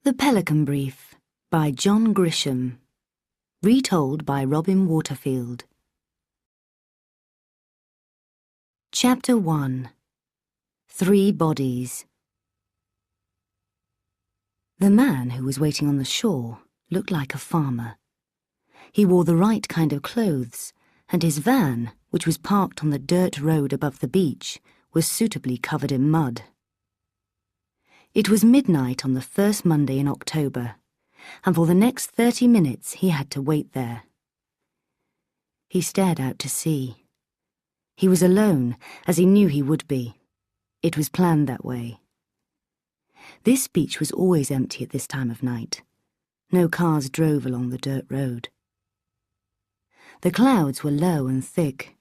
The Pelican Brief by John Grisham. Retold by Robin Waterfield. Chapter 1. 3 Bodies. The man who was waiting on the shore looked like a farmer. He wore the right kind of clothes, and his van, which was parked on the dirt road above the beach, was suitably covered in mud. It was midnight on the first Monday in October, and for the next 30 minutes he had to wait there. He stared out to sea. He was alone, as he knew he would be. It was planned that way. This beach was always empty at this time of night. No cars drove along the dirt road. The clouds were low and thick.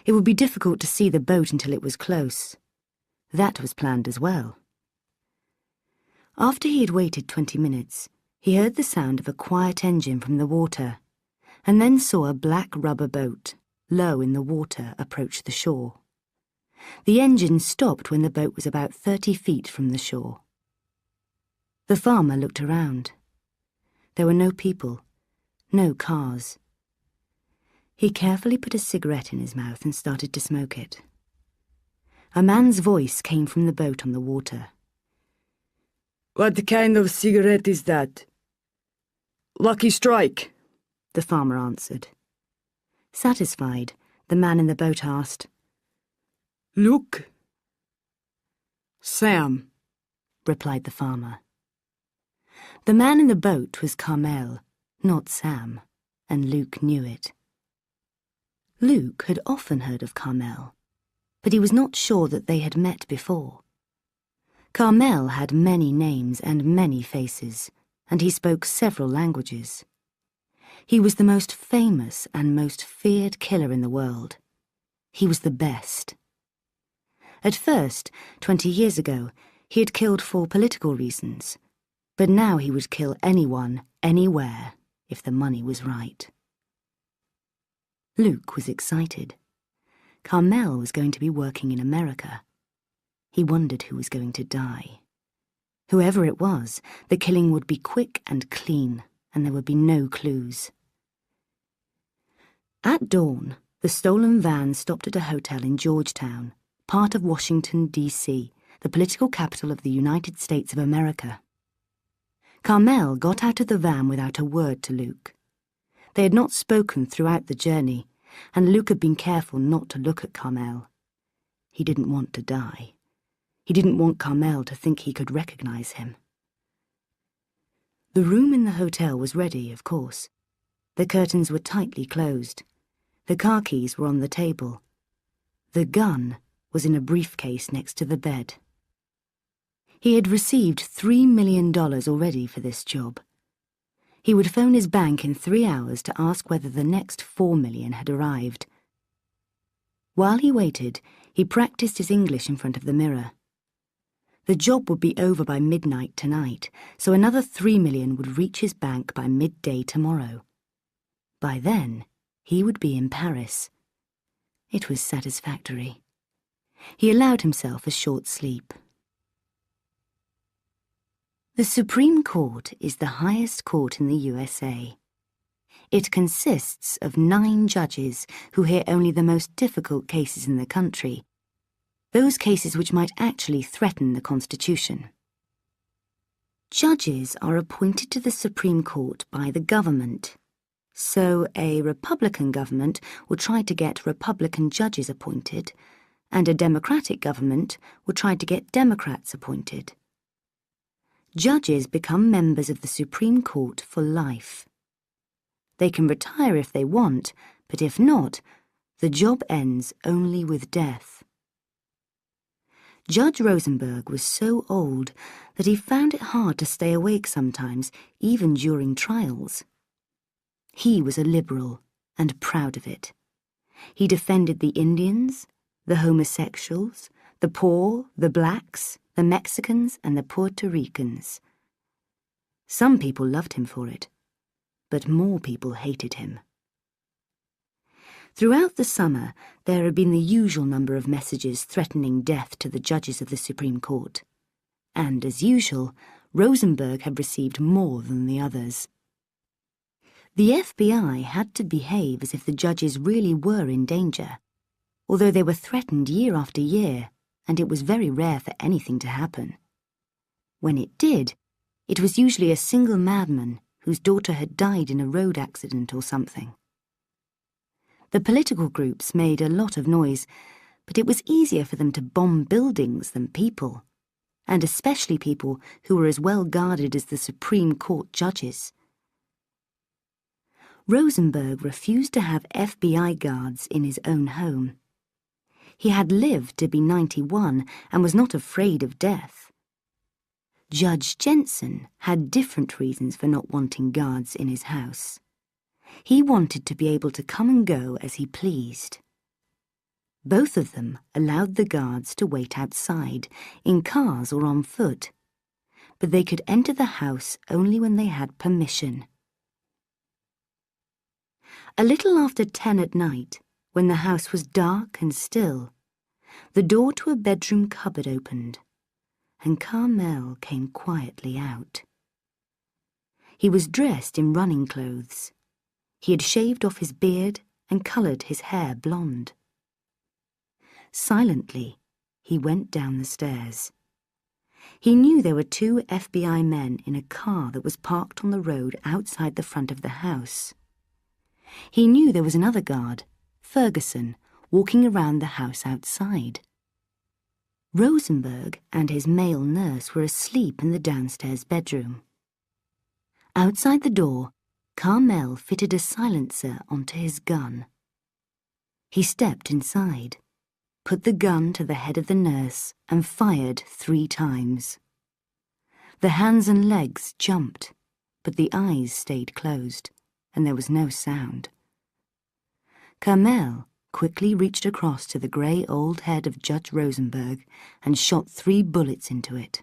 It would be difficult to see the boat until it was close. That was planned as well. After he had waited 20 minutes, he heard the sound of a quiet engine from the water, and then saw a black rubber boat, low in the water, approach the shore. The engine stopped when the boat was about 30 feet from the shore. The farmer looked around. There were no people, no cars. He carefully put a cigarette in his mouth and started to smoke it. A man's voice came from the boat on the water. "What kind of cigarette is that?" "Lucky Strike," the farmer answered. Satisfied, the man in the boat asked, "Luke?" "Sam," replied the farmer. The man in the boat was Carmel, not Sam, and Luke knew it. Luke had often heard of Carmel, but he was not sure that they had met before. Carmel had many names and many faces, and he spoke several languages. He was the most famous and most feared killer in the world. He was the best. At first, 20 years ago, he had killed for political reasons, but now he would kill anyone, anywhere, if the money was right. Luke was excited. Carmel was going to be working in America. He wondered who was going to die. Whoever it was, the killing would be quick and clean, and there would be no clues. At dawn, the stolen van stopped at a hotel in Georgetown, part of Washington, D.C., the political capital of the United States of America. Carmel got out of the van without a word to Luke. They had not spoken throughout the journey, and Luke had been careful not to look at Carmel. He didn't want to die. He didn't want Carmel to think he could recognize him. The room in the hotel was ready, of course. The curtains were tightly closed. The car keys were on the table. The gun was in a briefcase next to the bed. He had received $3 million already for this job. He would phone his bank in 3 hours to ask whether the next $4 million had arrived. While he waited, he practiced his English in front of the mirror. The job would be over by midnight tonight, so another $3 million would reach his bank by midday tomorrow. By then, he would be in Paris. It was satisfactory. He allowed himself a short sleep. The Supreme Court is the highest court in the USA. It consists of 9 judges who hear only the most difficult cases in the country, those cases which might actually threaten the Constitution. Judges are appointed to the Supreme Court by the government. So a Republican government will try to get Republican judges appointed, and a Democratic government will try to get Democrats appointed. Judges become members of the Supreme Court for life. They can retire if they want, but if not, the job ends only with death. Judge Rosenberg was so old that he found it hard to stay awake sometimes, even during trials. He was a liberal and proud of it. He defended the Indians, the homosexuals, the poor, the blacks, the Mexicans, and the Puerto Ricans. Some people loved him for it, but more people hated him. Throughout the summer, there had been the usual number of messages threatening death to the judges of the Supreme Court. And, as usual, Rosenberg had received more than the others. The FBI had to behave as if the judges really were in danger, although they were threatened year after year, and it was very rare for anything to happen. When it did, it was usually a single madman whose daughter had died in a road accident or something. The political groups made a lot of noise, but it was easier for them to bomb buildings than people, and especially people who were as well guarded as the Supreme Court judges. Rosenberg refused to have FBI guards in his own home. He had lived to be 91 and was not afraid of death. Judge Jensen had different reasons for not wanting guards in his house. He wanted to be able to come and go as he pleased. Both of them allowed the guards to wait outside, in cars or on foot, but they could enter the house only when they had permission. A little after 10 at night, when the house was dark and still, the door to a bedroom cupboard opened, and Carmel came quietly out. He was dressed in running clothes. He had shaved off his beard and coloured his hair blonde. Silently, he went down the stairs. He knew there were 2 FBI men in a car that was parked on the road outside the front of the house. He knew there was another guard, Ferguson, walking around the house outside. Rosenberg and his male nurse were asleep in the downstairs bedroom. Outside the door, Carmel fitted a silencer onto his gun. He stepped inside, put the gun to the head of the nurse, and fired 3 times. The hands and legs jumped, but the eyes stayed closed, and there was no sound. Carmel quickly reached across to the grey old head of Judge Rosenberg and shot 3 bullets into it.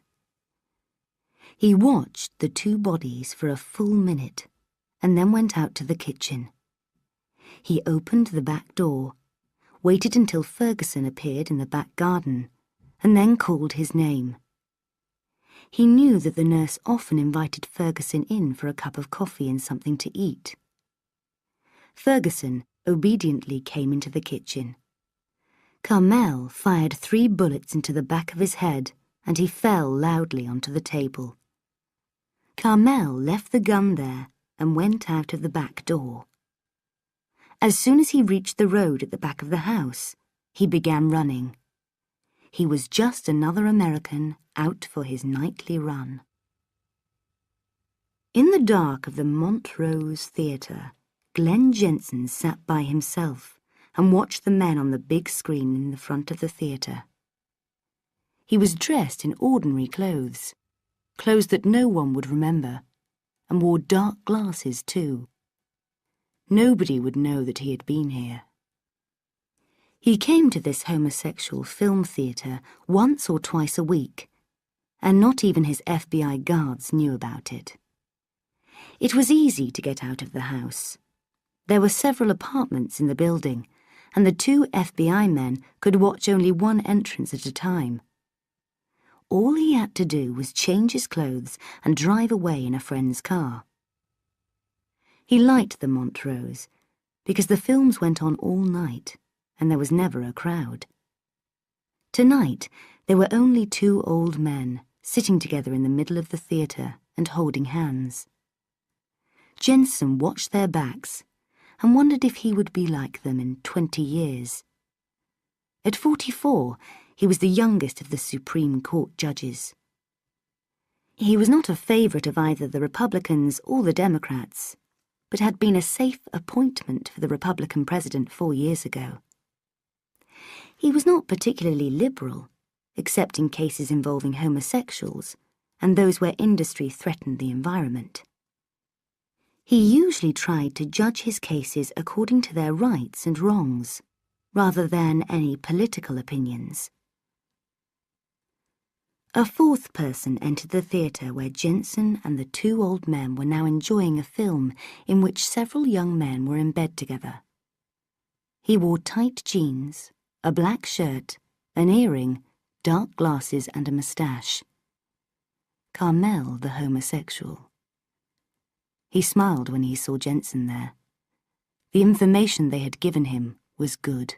He watched the 2 bodies for a full minute, and then went out to the kitchen. He opened the back door, waited until Ferguson appeared in the back garden, and then called his name. He knew that the nurse often invited Ferguson in for a cup of coffee and something to eat. Ferguson obediently came into the kitchen. Carmel fired 3 bullets into the back of his head, and he fell loudly onto the table. Carmel left the gun there and went out of the back door. As soon as he reached the road at the back of the house, he began running. He was just another American out for his nightly run. In the dark of the Montrose Theatre, Glenn Jensen sat by himself and watched the men on the big screen in the front of the theatre. He was dressed in ordinary clothes that no one would remember, and wore dark glasses too. Nobody would know that he had been here. He came to this homosexual film theatre once or twice a week, and not even his FBI guards knew about it. It was easy to get out of the house. There were several apartments in the building, and the 2 FBI men could watch only one entrance at a time. All he had to do was change his clothes and drive away in a friend's car. He liked the Montrose because the films went on all night and there was never a crowd. Tonight, there were only 2 old men sitting together in the middle of the theatre and holding hands. Jensen watched their backs and wondered if he would be like them in 20 years. At 44, he was the youngest of the Supreme Court judges. He was not a favourite of either the Republicans or the Democrats, but had been a safe appointment for the Republican president 4 years ago. He was not particularly liberal, except in cases involving homosexuals and those where industry threatened the environment. He usually tried to judge his cases according to their rights and wrongs, rather than any political opinions. A 4th person entered the theatre where Jensen and the 2 old men were now enjoying a film in which several young men were in bed together. He wore tight jeans, a black shirt, an earring, dark glasses and a moustache. Carmel the homosexual. He smiled when he saw Jensen there. The information they had given him was good.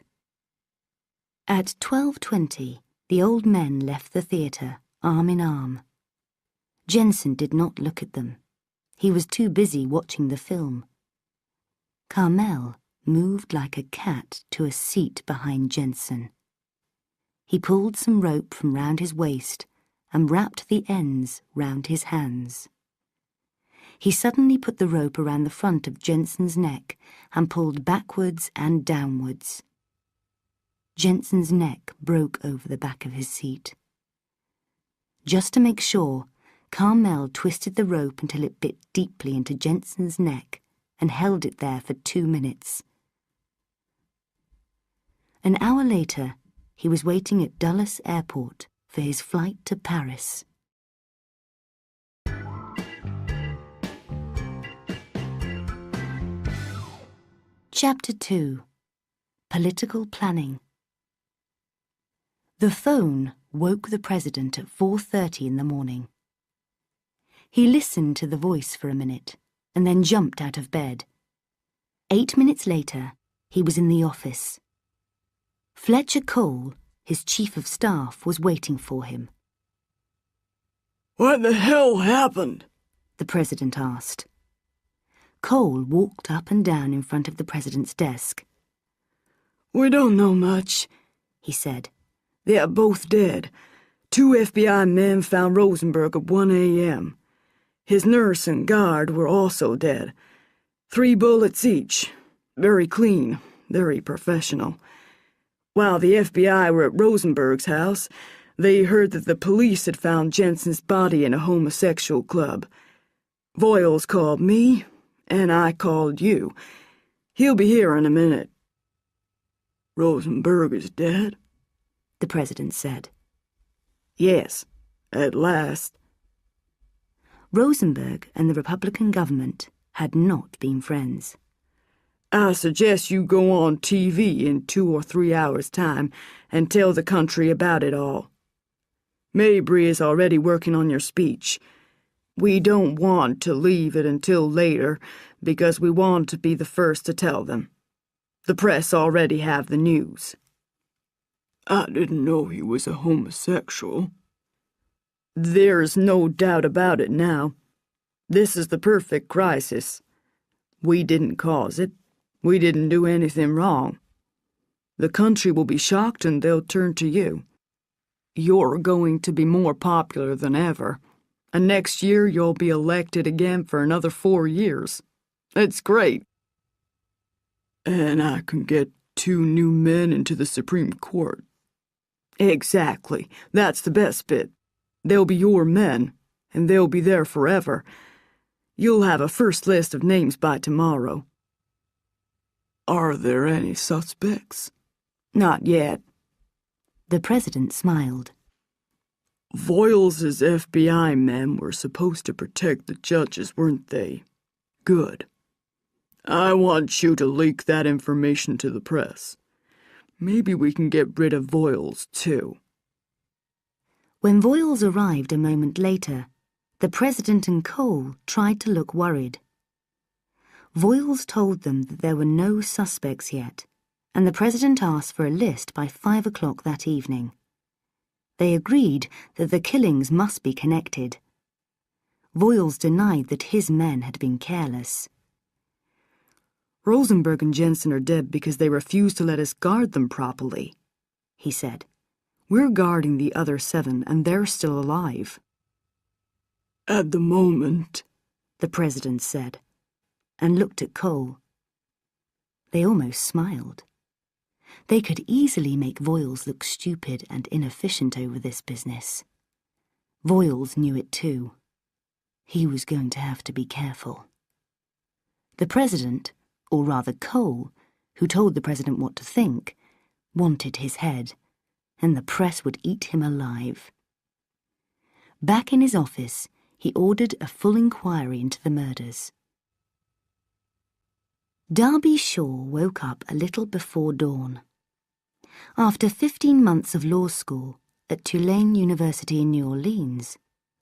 At 12:20, the old men left the theatre, arm in arm. Jensen did not look at them. He was too busy watching the film. Carmel moved like a cat to a seat behind Jensen. He pulled some rope from round his waist and wrapped the ends round his hands. He suddenly put the rope around the front of Jensen's neck and pulled backwards and downwards. Jensen's neck broke over the back of his seat. Just to make sure, Carmel twisted the rope until it bit deeply into Jensen's neck and held it there for 2 minutes. An hour later, he was waiting at Dulles Airport for his flight to Paris. Chapter 2. Political Planning. The phone woke the president at 4:30 in the morning. He listened to the voice for a minute and then jumped out of bed. 8 minutes later, he was in the office. Fletcher Cole, his chief of staff, was waiting for him. What the hell happened? The president asked. Cole walked up and down in front of the president's desk. We don't know much, he said. They are both dead. 2 FBI men found Rosenberg at 1 a.m. His nurse and guard were also dead. 3 bullets each. Very clean, very professional. While the FBI were at Rosenberg's house, they heard that the police had found Jensen's body in a homosexual club. Voiles called me, and I called you. He'll be here in a minute. Rosenberg is dead? The president said. Yes, at last. Rosenberg and the Republican government had not been friends. I suggest you go on TV in 2 or 3 hours' time and tell the country about it all. Mabry is already working on your speech. We don't want to leave it until later because we want to be the first to tell them. The press already have the news. I didn't know he was a homosexual. There's no doubt about it now. This is the perfect crisis. We didn't cause it. We didn't do anything wrong. The country will be shocked and they'll turn to you. You're going to be more popular than ever, and next year you'll be elected again for another 4 years. It's great. And I can get 2 new men into the Supreme Court. Exactly. That's the best bit. They'll be your men, and they'll be there forever. You'll have a first list of names by tomorrow. Are there any suspects? Not yet. The president smiled. Voiles' FBI men were supposed to protect the judges, weren't they? Good. I want you to leak that information to the press. Maybe we can get rid of Voiles, too. When Voiles arrived a moment later, the president and Cole tried to look worried. Voiles told them that there were no suspects yet, and the president asked for a list by 5 o'clock that evening. They agreed that the killings must be connected. Voiles denied that his men had been careless. Rosenberg and Jensen are dead because they refused to let us guard them properly, he said. We're guarding the other 7, and they're still alive. At the moment, the president said, and looked at Cole. They almost smiled. They could easily make Voiles look stupid and inefficient over this business. Voiles knew it too. He was going to have to be careful. The president, or rather Cole, who told the president what to think, wanted his head, and the press would eat him alive. Back in his office, he ordered a full inquiry into the murders. Darby Shaw woke up a little before dawn. After 15 months of law school at Tulane University in New Orleans,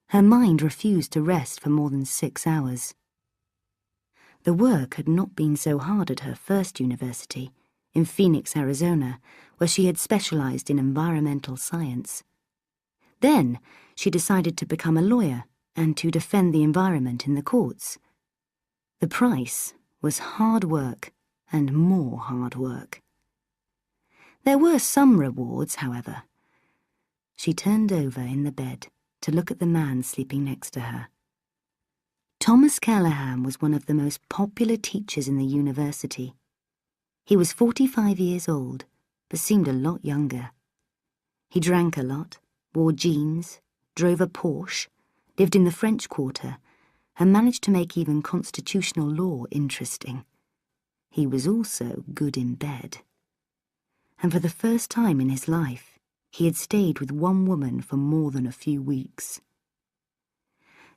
Her mind refused to rest for more than 6 hours. The work had not been so hard at her first university, in Phoenix, Arizona, where she had specialized in environmental science. Then she decided to become a lawyer and to defend the environment in the courts. The price was hard work and more hard work. There were some rewards, however. She turned over in the bed to look at the man sleeping next to her. Thomas Callahan was one of the most popular teachers in the university. He was 45 years old, but seemed a lot younger. He drank a lot, wore jeans, drove a Porsche, lived in the French Quarter, and managed to make even constitutional law interesting. He was also good in bed. And for the first time in his life, he had stayed with one woman for more than a few weeks.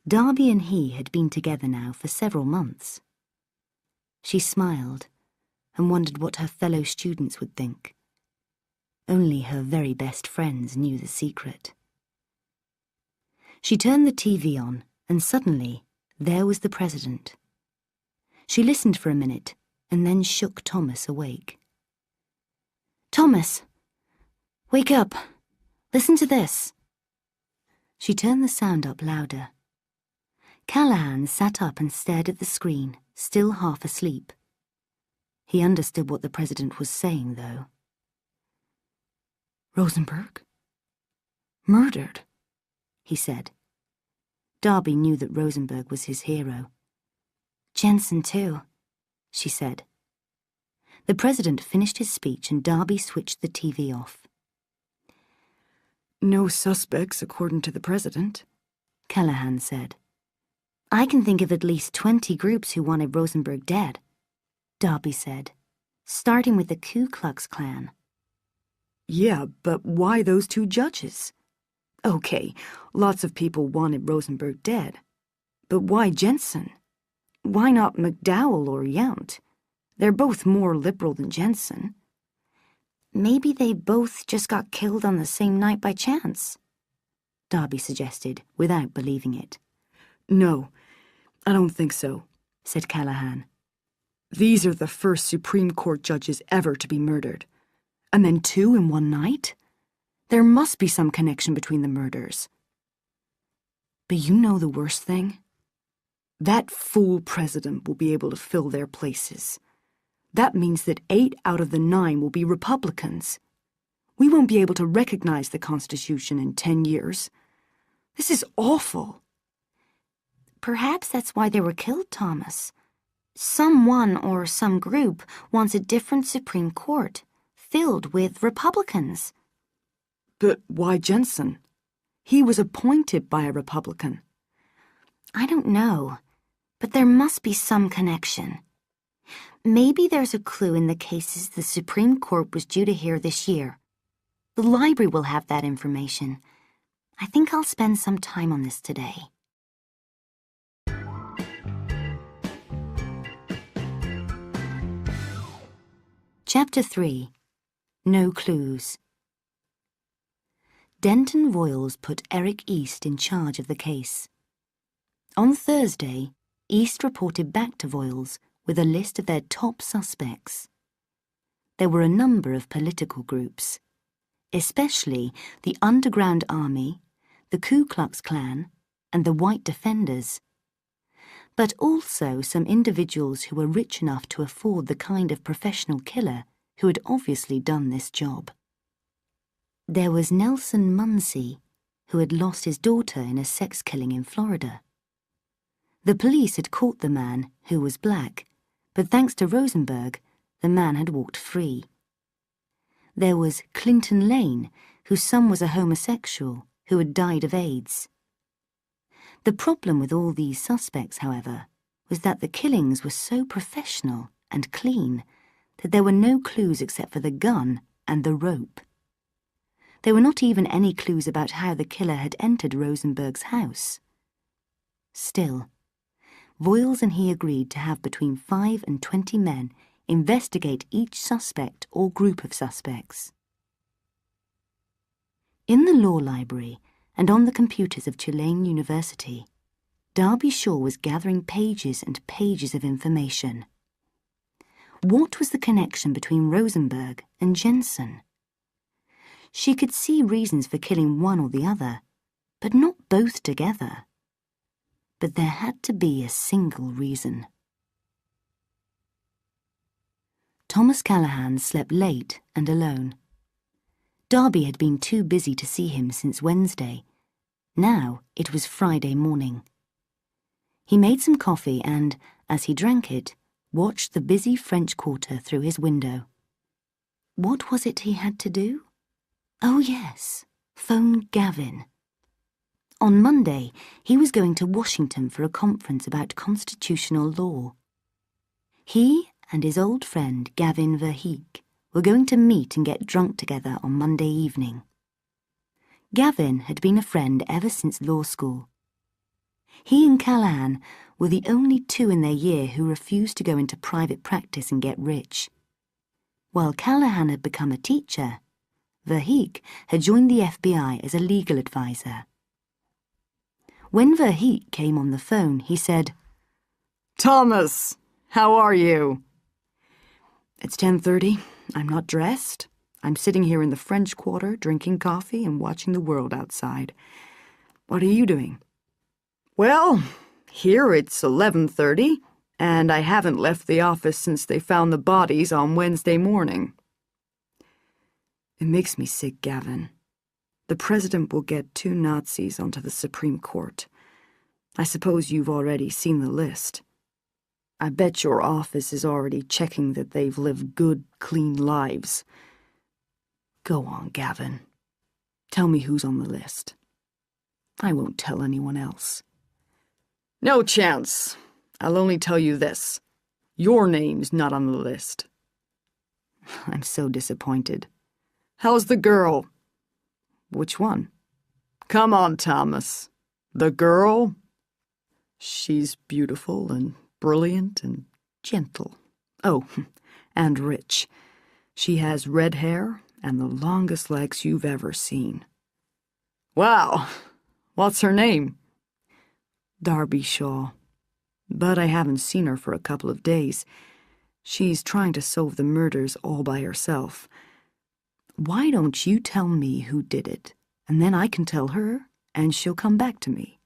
Darby and he had been together now for several months. She smiled and wondered what her fellow students would think. Only her very best friends knew the secret. She turned the TV on, and suddenly there was the president. She listened for a minute and then shook Thomas awake. "Thomas, wake up. Listen to this." She turned the sound up louder. Callahan sat up and stared at the screen, still half asleep. He understood what the president was saying, though. "Rosenberg? Murdered?" he said. Darby knew that Rosenberg was his hero. "Jensen, too," she said. The president finished his speech and Darby switched the TV off. "No suspects, according to the president," Callahan said. "I can think of at least 20 groups who wanted Rosenberg dead," Darby said, "starting with the Ku Klux Klan." "Yeah, but why those 2 judges? Okay, lots of people wanted Rosenberg dead. But why Jensen? Why not McDowell or Yount? They're both more liberal than Jensen." "Maybe they both just got killed on the same night by chance," Darby suggested, without believing it. "No, I don't think so," said Callahan. "These are the first Supreme Court judges ever to be murdered. And then 2 in one night? There must be some connection between the murders. But you know the worst thing? That fool president will be able to fill their places. That means that 8 out of the 9 will be Republicans. We won't be able to recognize the Constitution in 10 years. This is awful." "Perhaps that's why they were killed, Thomas. Someone or some group wants a different Supreme Court, filled with Republicans." "But why Jensen? He was appointed by a Republican." "I don't know, but there must be some connection. Maybe there's a clue in the cases the Supreme Court was due to hear this year. The library will have that information. I think I'll spend some time on this today." Chapter 3. No Clues. Denton Voiles put Eric East in charge of the case. On Thursday, East reported back to Voiles with a list of their top suspects. There were a number of political groups, especially the Underground Army, the Ku Klux Klan, and the White Defenders, but also some individuals who were rich enough to afford the kind of professional killer who had obviously done this job. There was Nelson Muncy, who had lost his daughter in a sex killing in Florida. The police had caught the man, who was black, but thanks to Rosenberg, the man had walked free. There was Clinton Lane, whose son was a homosexual who had died of AIDS. The problem with all these suspects, however, was that the killings were so professional and clean that there were no clues except for the gun and the rope. There were not even any clues about how the killer had entered Rosenberg's house. Still, Voiles and he agreed to have between 5 and 20 men investigate each suspect or group of suspects. In the law library, and on the computers of Tulane University, Darby Shaw was gathering pages and pages of information. What was the connection between Rosenberg and Jensen? She could see reasons for killing one or the other, but not both together. But there had to be a single reason. Thomas Callahan slept late and alone. Darby had been too busy to see him since Wednesday. Now it was Friday morning. He made some coffee and, as he drank it, watched the busy French Quarter through his window. What was it he had to do? Oh yes, phone Gavin. On Monday, he was going to Washington for a conference about constitutional law. He and his old friend Gavin Verheek were going to meet and get drunk together on Monday evening. Gavin had been a friend ever since law school. He and Callahan were the only two in their year who refused to go into private practice and get rich. While Callahan had become a teacher, Verheek had joined the FBI as a legal advisor. When Verheek came on the phone, he said, "Thomas, how are you?" "It's 10:30. I'm not dressed. I'm sitting here in the French Quarter drinking coffee and watching the world outside. What are you doing?" "Well, here it's 11:30, and I haven't left the office since they found the bodies on Wednesday morning." "It makes me sick, Gavin. The president will get 2 Nazis onto the Supreme Court. I suppose you've already seen the list. I bet your office is already checking that they've lived good, clean lives. Go on, Gavin. Tell me who's on the list. I won't tell anyone else." "No chance. I'll only tell you this. Your name's not on the list." "I'm so disappointed." "How's the girl?" "Which one?" "Come on, Thomas. The girl?" "She's beautiful and brilliant and gentle. Oh, and rich. She has red hair and the longest legs you've ever seen." "Wow. What's her name?" "Darby Shaw. But I haven't seen her for a couple of days. She's trying to solve the murders all by herself. Why don't you tell me who did it, and then I can tell her, and she'll come back to me."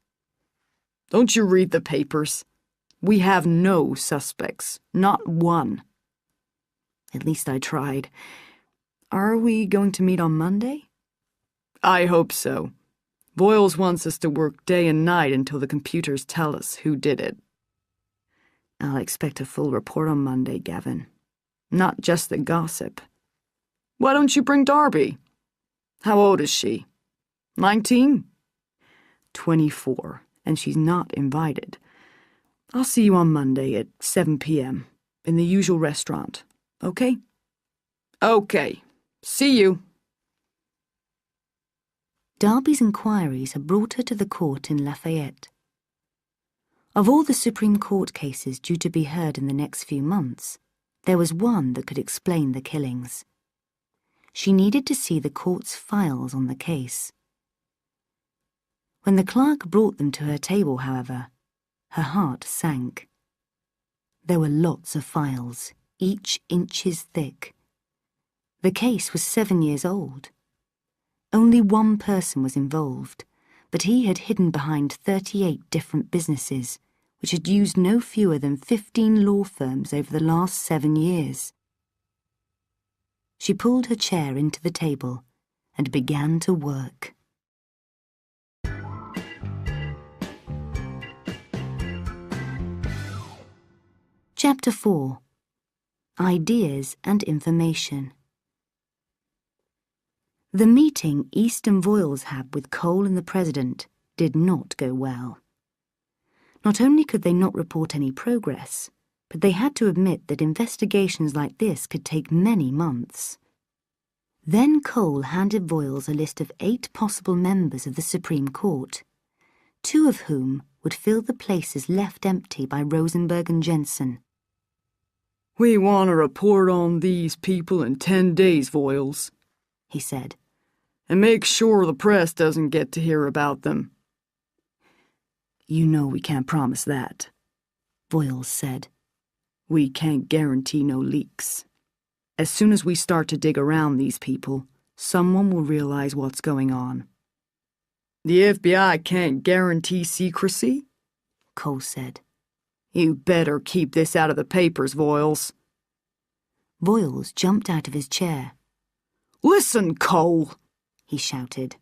"Don't you read the papers? We have no suspects, not one." "At least I tried. Are we going to meet on Monday?" "I hope so. Voiles wants us to work day and night until the computers tell us who did it." "I'll expect a full report on Monday, Gavin. Not just the gossip." "Why don't you bring Darby? How old is she? 19? 24, and she's not invited. I'll see you on Monday at 7 p.m. in the usual restaurant, okay?" "Okay. See you." Darby's inquiries had brought her to the court in Lafayette. Of all the Supreme Court cases due to be heard in the next few months, there was one that could explain the killings. She needed to see the court's files on the case. When the clerk brought them to her table, however, her heart sank. There were lots of files, each inches thick. The case was 7 years old. Only one person was involved, but he had hidden behind 38 different businesses, which had used no fewer than 15 law firms over the last 7 years. She pulled her chair into the table and began to work. Chapter 4. Ideas and Information. The meeting East and Voiles had with Cole and the president did not go well. Not only could they not report any progress, but they had to admit that investigations like this could take many months. Then Cole handed Voiles a list of 8 possible members of the Supreme Court, 2 of whom would fill the places left empty by Rosenberg and Jensen. "We want a report on these people in 10 days, Voiles," he said. And make sure the press doesn't get to hear about them. You know we can't promise that, Voiles said. We can't guarantee no leaks. As soon as we start to dig around these people, someone will realize what's going on. The FBI can't guarantee secrecy? Cole said. You better keep this out of the papers, Voiles. Voiles jumped out of his chair. Listen, Cole, he shouted.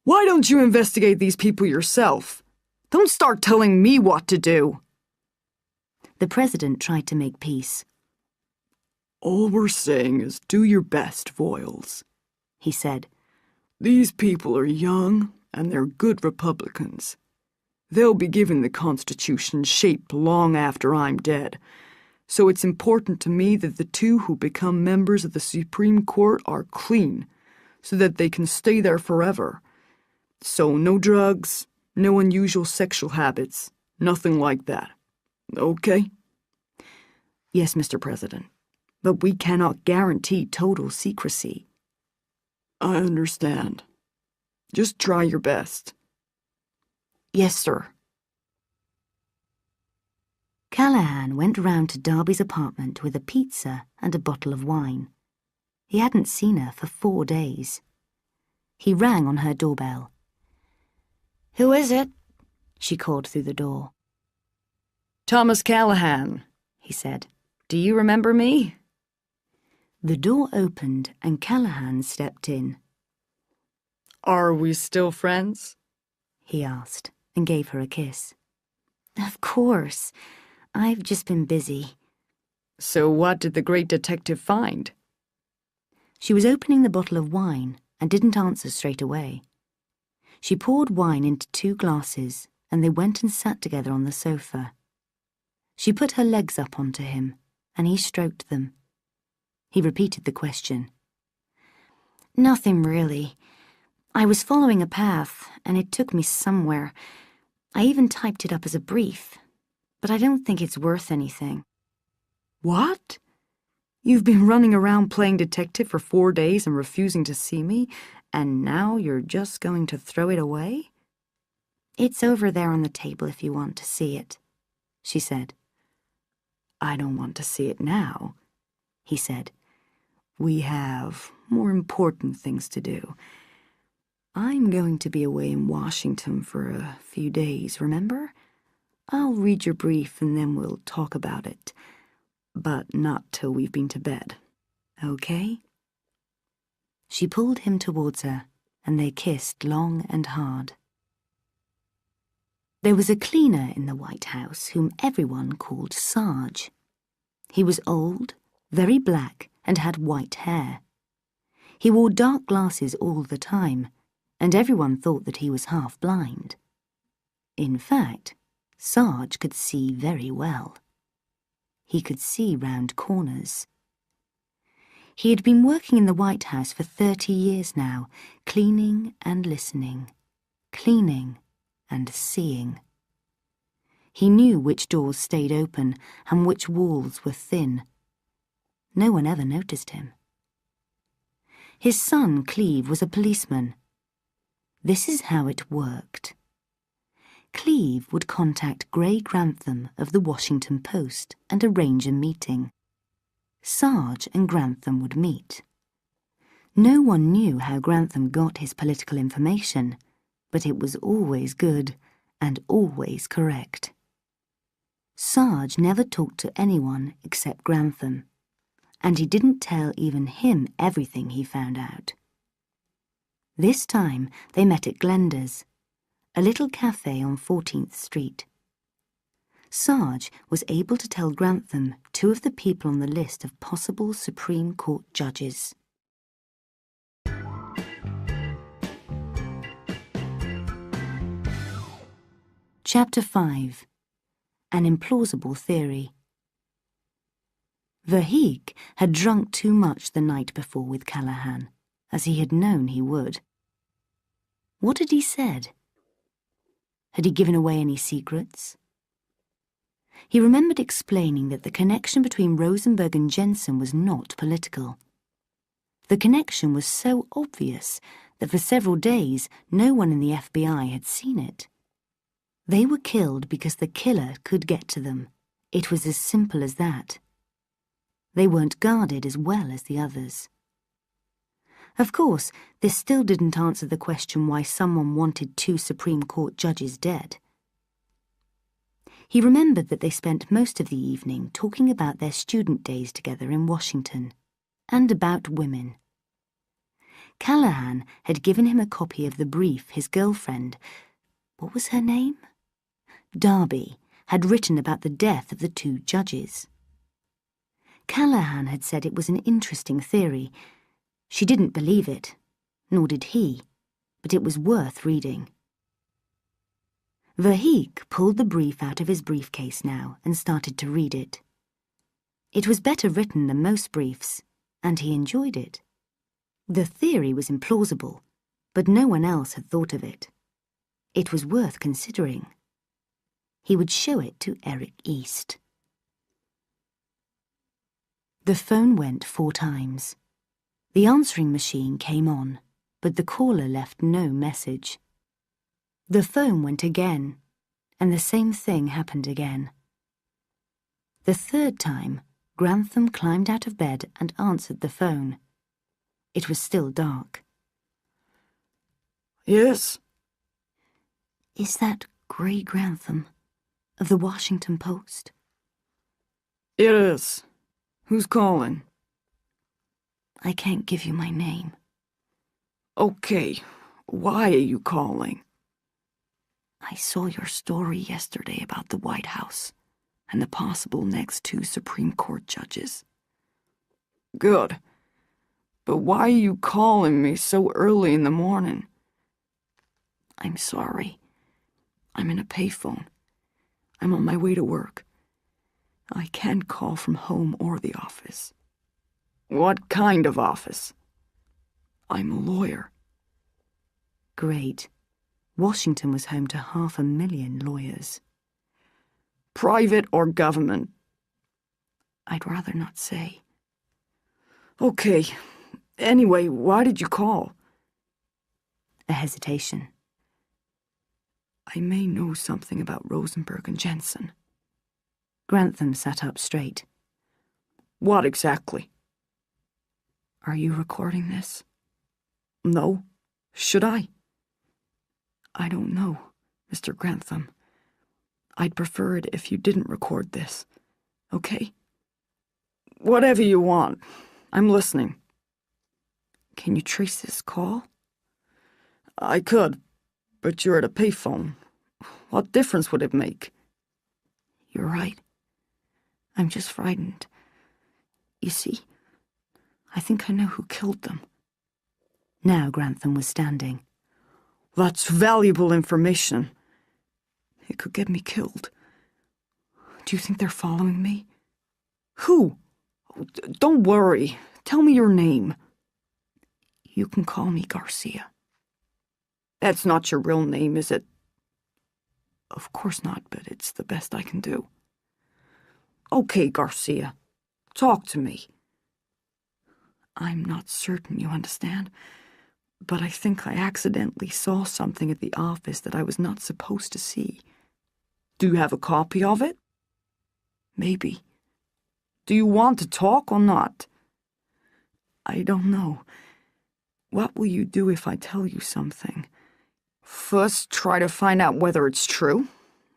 Why don't you investigate these people yourself? Don't start telling me what to do. The president tried to make peace. All we're saying is do your best, Voiles, he said. These people are young, and they're good Republicans. They'll be given the Constitution shape long after I'm dead. So it's important to me that the two who become members of the Supreme Court are clean, so that they can stay there forever. So no drugs, no unusual sexual habits, nothing like that. Okay? Yes, Mr. President, but we cannot guarantee total secrecy. I understand. Just try your best. Yes, sir. Callahan went round to Darby's apartment with a pizza and a bottle of wine. He hadn't seen her for 4 days. He rang on her doorbell. "Who is it?" she called through the door. Thomas Callahan, he said. Do you remember me? The door opened and Callahan stepped in. Are we still friends? He asked and gave her a kiss. Of course. I've just been busy. So what did the great detective find? She was opening the bottle of wine and didn't answer straight away. She poured wine into 2 glasses and they went and sat together on the sofa. She put her legs up onto him and he stroked them. He repeated the question. Nothing really. I was following a path and it took me somewhere. I even typed it up as a brief, but I don't think it's worth anything. What? You've been running around playing detective for 4 days and refusing to see me, and now you're just going to throw it away? It's over there on the table if you want to see it, she said. I don't want to see it now, he said. We have more important things to do. I'm going to be away in Washington for a few days, remember? I'll read your brief and then we'll talk about it. But not till we've been to bed, okay? She pulled him towards her, and they kissed long and hard. There was a cleaner in the White House whom everyone called Sarge. He was old, very black, and had white hair. He wore dark glasses all the time, and everyone thought that he was half blind. In fact, Sarge could see very well. He could see round corners. He had been working in the White House for 30 years now, cleaning and listening, cleaning and seeing. He knew which doors stayed open and which walls were thin. No one ever noticed him. His son, Cleve, was a policeman. This is how it worked. Cleve would contact Gray Grantham of the Washington Post and arrange a meeting. Sarge and Grantham would meet. No one knew how Grantham got his political information, but it was always good and always correct. Sarge never talked to anyone except Grantham, and he didn't tell even him everything he found out. This time they met at Glenda's, a little cafe on 14th Street. Sarge was able to tell Grantham 2 of the people on the list of possible Supreme Court judges. Chapter 5. An Implausible Theory. Verheek had drunk too much the night before with Callahan, as he had known he would. What had he said? Had he given away any secrets? He remembered explaining that the connection between Rosenberg and Jensen was not political. The connection was so obvious that for several days no one in the FBI had seen it. They were killed because the killer could get to them. It was as simple as that. They weren't guarded as well as the others. Of course, this still didn't answer the question why someone wanted 2 Supreme Court judges dead. He remembered that they spent most of the evening talking about their student days together in Washington, and about women. Callahan had given him a copy of the brief his girlfriend, what was her name? Darby, had written about the death of the 2 judges. Callahan had said it was an interesting theory. She didn't believe it, nor did he, but it was worth reading. Verheek pulled the brief out of his briefcase now and started to read it. It was better written than most briefs, and he enjoyed it. The theory was implausible, but no one else had thought of it. It was worth considering. He would show it to Eric East. The phone went 4 times. The answering machine came on, but the caller left no message. The phone went again, and the same thing happened again. The 3rd time, Grantham climbed out of bed and answered the phone. It was still dark. Yes? Is that Gray Grantham, of the Washington Post? It is. Who's calling? I can't give you my name. Okay, why are you calling? I saw your story yesterday about the White House and the possible next 2 Supreme Court judges. Good. But why are you calling me so early in the morning? I'm sorry. I'm in a payphone. I'm on my way to work. I can't call from home or the office. What kind of office? I'm a lawyer. Great. Washington was home to 500,000 lawyers. Private or government? I'd rather not say. Okay. Anyway, why did you call? A hesitation. I may know something about Rosenberg and Jensen. Grantham sat up straight. What exactly? Are you recording this? No. Should I? I don't know, Mr. Grantham. I'd prefer it if you didn't record this, okay? Whatever you want. I'm listening. Can you trace this call? I could, but you're at a payphone. What difference would it make? You're right. I'm just frightened. You see, I think I know who killed them. Now Grantham was standing. That's valuable information. It could get me killed. Do you think they're following me? Who? Don't worry. Tell me your name. You can call me Garcia. That's not your real name, is it? Of course not, but it's the best I can do. Okay, Garcia. Talk to me. I'm not certain you understand, but I think I accidentally saw something at the office that I was not supposed to see. Do you have a copy of it? Maybe. Do you want to talk or not? I don't know. What will you do if I tell you something? First, try to find out whether it's true.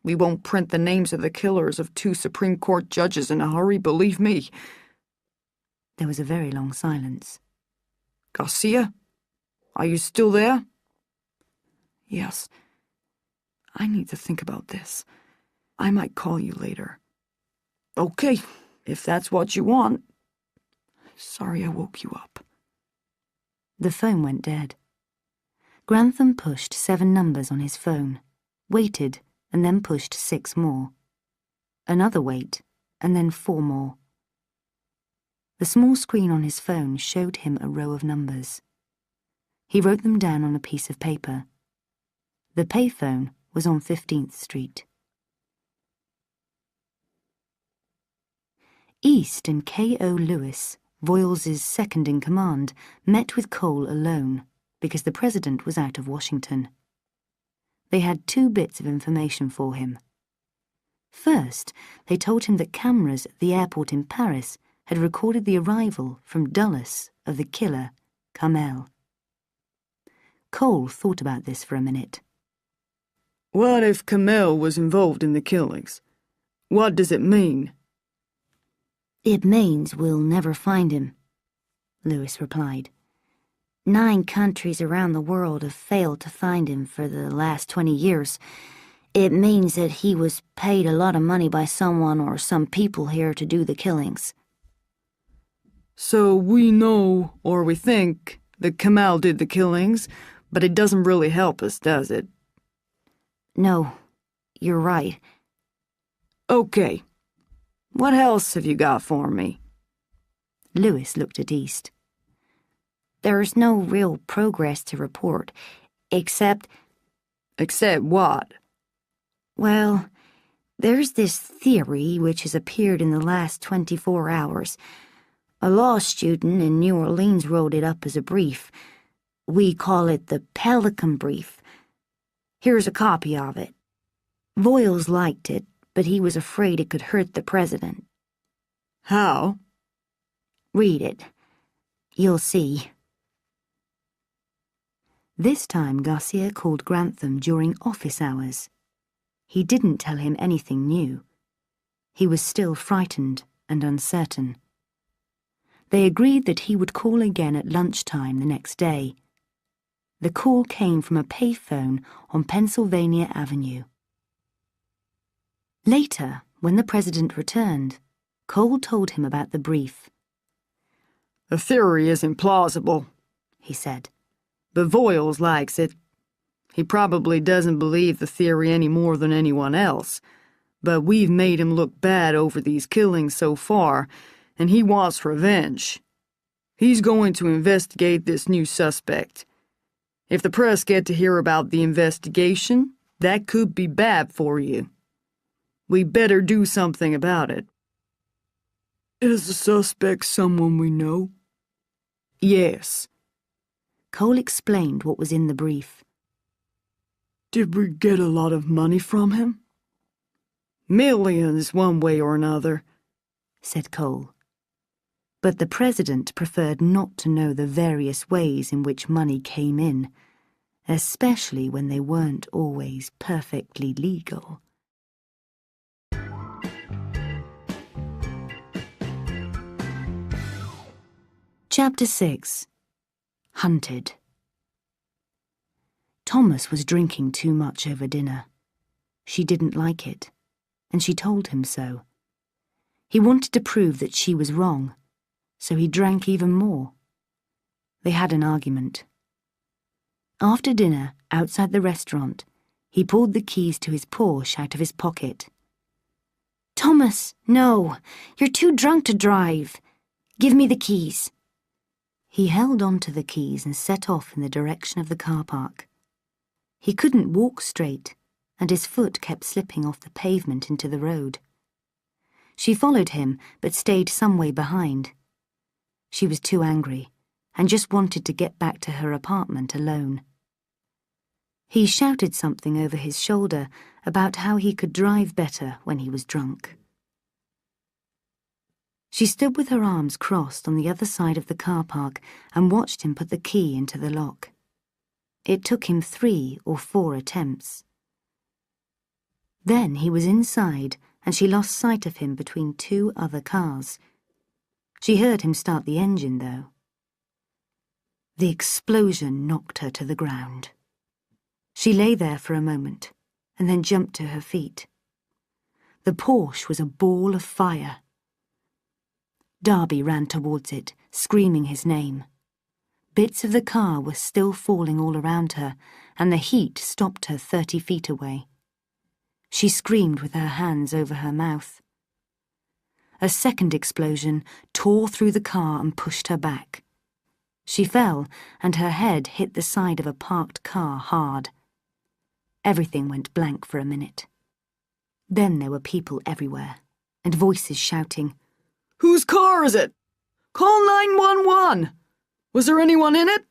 We won't print the names of the killers of 2 Supreme Court judges in a hurry, believe me. There was a very long silence. Garcia? Are you still there? Yes. I need to think about this. I might call you later. Okay, if that's what you want. Sorry I woke you up. The phone went dead. Grantham pushed 7 numbers on his phone, waited, and then pushed 6 more. Another wait, and then 4 more. The small screen on his phone showed him a row of numbers. He wrote them down on a piece of paper. The payphone was on 15th Street. East and K.O. Lewis Voiles' second-in-command, met with Cole alone because the president was out of Washington. They had 2 bits of information for him. First, they told him that cameras at the airport in Paris had recorded the arrival from Dulles of the killer, Kamel. Cole thought about this for a minute. What if Kamel was involved in the killings? What does it mean? It means we'll never find him, Lewis replied. 9 countries around the world have failed to find him for the last 20 years. It means that he was paid a lot of money by someone or some people here to do the killings. So we know, or we think, that Kamel did the killings, but it doesn't really help us, does it? No, you're right. Okay. What else have you got for me? Lewis looked at East. There's no real progress to report, except... Except what? Well, there's this theory which has appeared in the last 24 hours. A law student in New Orleans wrote it up as a brief. We call it the Pelican brief. Here's a copy of it. Voiles liked it, but he was afraid it could hurt the president. How? Read it. You'll see. This time Garcia called Grantham during office hours. He didn't tell him anything new. He was still frightened and uncertain. They agreed that he would call again at lunchtime the next day. The call came from a payphone on Pennsylvania Avenue. Later, when the president returned, Cole told him about the brief. The theory isn't plausible, he said. But Voiles likes it. He probably doesn't believe the theory any more than anyone else, but we've made him look bad over these killings so far, and he wants revenge. He's going to investigate this new suspect. If the press get to hear about the investigation, that could be bad for you. We better do something about it. Is the suspect someone we know? Yes. Cole explained what was in the brief. Did we get a lot of money from him? Millions, one way or another, said Cole. But the president preferred not to know the various ways in which money came in, especially when they weren't always perfectly legal. Chapter 6. Hunted. Thomas was drinking too much over dinner. She didn't like it, and she told him so. He wanted to prove that she was wrong, so he drank even more. They had an argument. After dinner, outside the restaurant, he pulled the keys to his Porsche out of his pocket. "Thomas, no, you're too drunk to drive. Give me the keys." He held on to the keys and set off in the direction of the car park. He couldn't walk straight, and his foot kept slipping off the pavement into the road. She followed him, but stayed some way behind. She was too angry, and just wanted to get back to her apartment alone. He shouted something over his shoulder about how he could drive better when he was drunk. She stood with her arms crossed on the other side of the car park and watched him put the key into the lock. It took him 3 or 4 attempts. Then he was inside, and she lost sight of him between 2 other cars. She heard him start the engine, though. The explosion knocked her to the ground. She lay there for a moment, and then jumped to her feet. The Porsche was a ball of fire. Darby ran towards it, screaming his name. Bits of the car were still falling all around her, and the heat stopped her 30 feet away. She screamed with her hands over her mouth. A second explosion tore through the car and pushed her back. She fell, and her head hit the side of a parked car hard. Everything went blank for a minute. Then there were people everywhere, and voices shouting, "Whose car is it? Call 911! Was there anyone in it?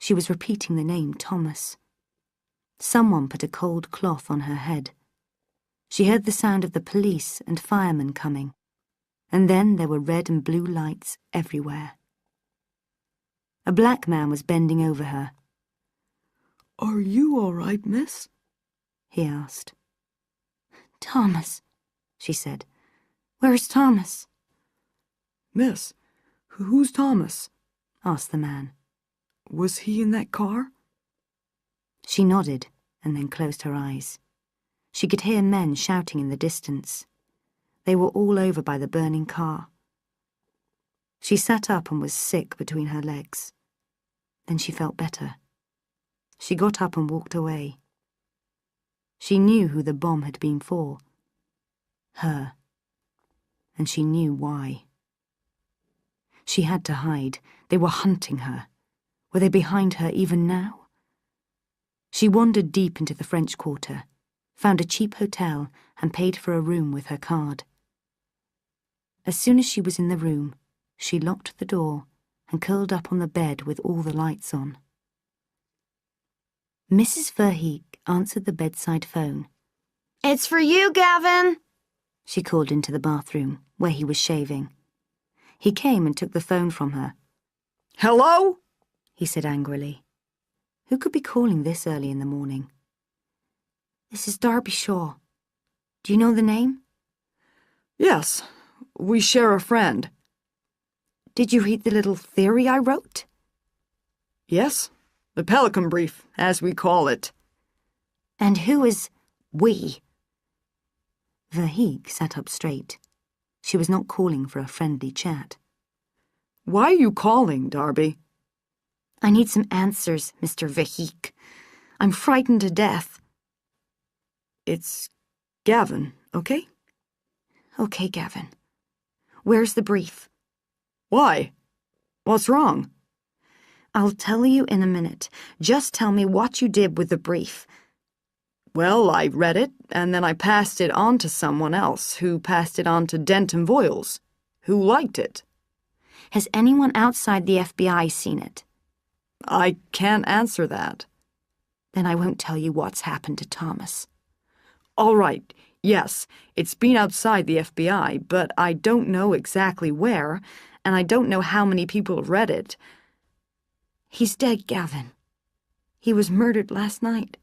She was repeating the name Thomas. Someone put a cold cloth on her head. She heard the sound of the police and firemen coming, and then there were red and blue lights everywhere. A black man was bending over her. Are you all right, miss? He asked. Thomas, she said. Where's Thomas? Miss, who's Thomas? Asked the man. Was he in that car? She nodded and then closed her eyes. She could hear men shouting in the distance. They were all over by the burning car. She sat up and was sick between her legs. Then she felt better. She got up and walked away. She knew who the bomb had been for. Her. And she knew why. She had to hide. They were hunting her. Were they behind her even now? She wandered deep into the French Quarter, found a cheap hotel and paid for a room with her card. As soon as she was in the room, she locked the door and curled up on the bed with all the lights on. Mrs. Verheek answered the bedside phone. It's for you, Gavin, she called into the bathroom, where he was shaving. He came and took the phone from her. Hello? He said angrily. Who could be calling this early in the morning? This is Darby Shaw. Do you know the name? Yes, we share a friend. Did you read the little theory I wrote? Yes, the Pelican brief, as we call it. And who is we? Verheek sat up straight. She was not calling for a friendly chat. Why are you calling, Darby? I need some answers, Mr. Verheek. I'm frightened to death. It's Gavin, okay? Okay, Gavin. Where's the brief? Why? What's wrong? I'll tell you in a minute. Just tell me what you did with the brief. Well, I read it, and then I passed it on to someone else, who passed it on to Denton Voiles, who liked it. Has anyone outside the FBI seen it? I can't answer that. Then I won't tell you what's happened to Thomas. All right, yes, it's been outside the FBI, but I don't know exactly where, and I don't know how many people have read it. He's dead, Gavin. He was murdered last night.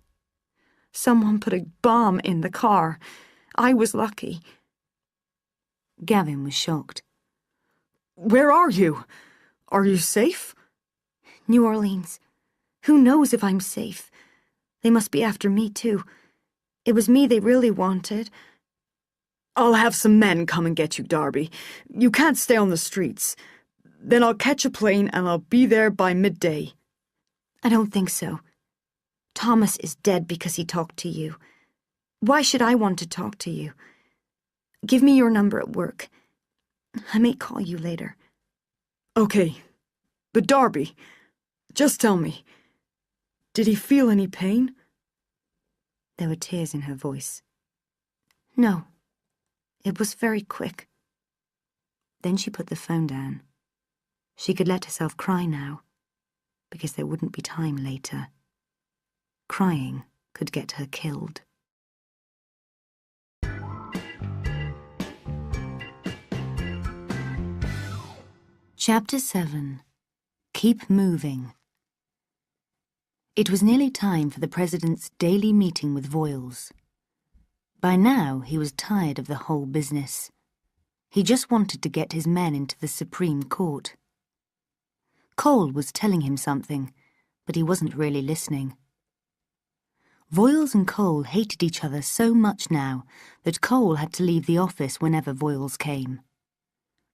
Someone put a bomb in the car. I was lucky. Gavin was shocked. Where are you? Are you safe? New Orleans. Who knows if I'm safe? They must be after me, too. It was me they really wanted. I'll have some men come and get you, Darby. You can't stay on the streets. Then I'll catch a plane and I'll be there by midday. I don't think so. Thomas is dead because he talked to you. Why should I want to talk to you? Give me your number at work. I may call you later. Okay, but Darby, just tell me, did he feel any pain? There were tears in her voice. No, it was very quick. Then she put the phone down. She could let herself cry now, because there wouldn't be time later. Crying could get her killed. Chapter 7. Keep Moving. It was nearly time for the President's daily meeting with Voiles. By now, he was tired of the whole business. He just wanted to get his men into the Supreme Court. Cole was telling him something, but he wasn't really listening. Voiles and Cole hated each other so much now that Cole had to leave the office whenever Voiles came.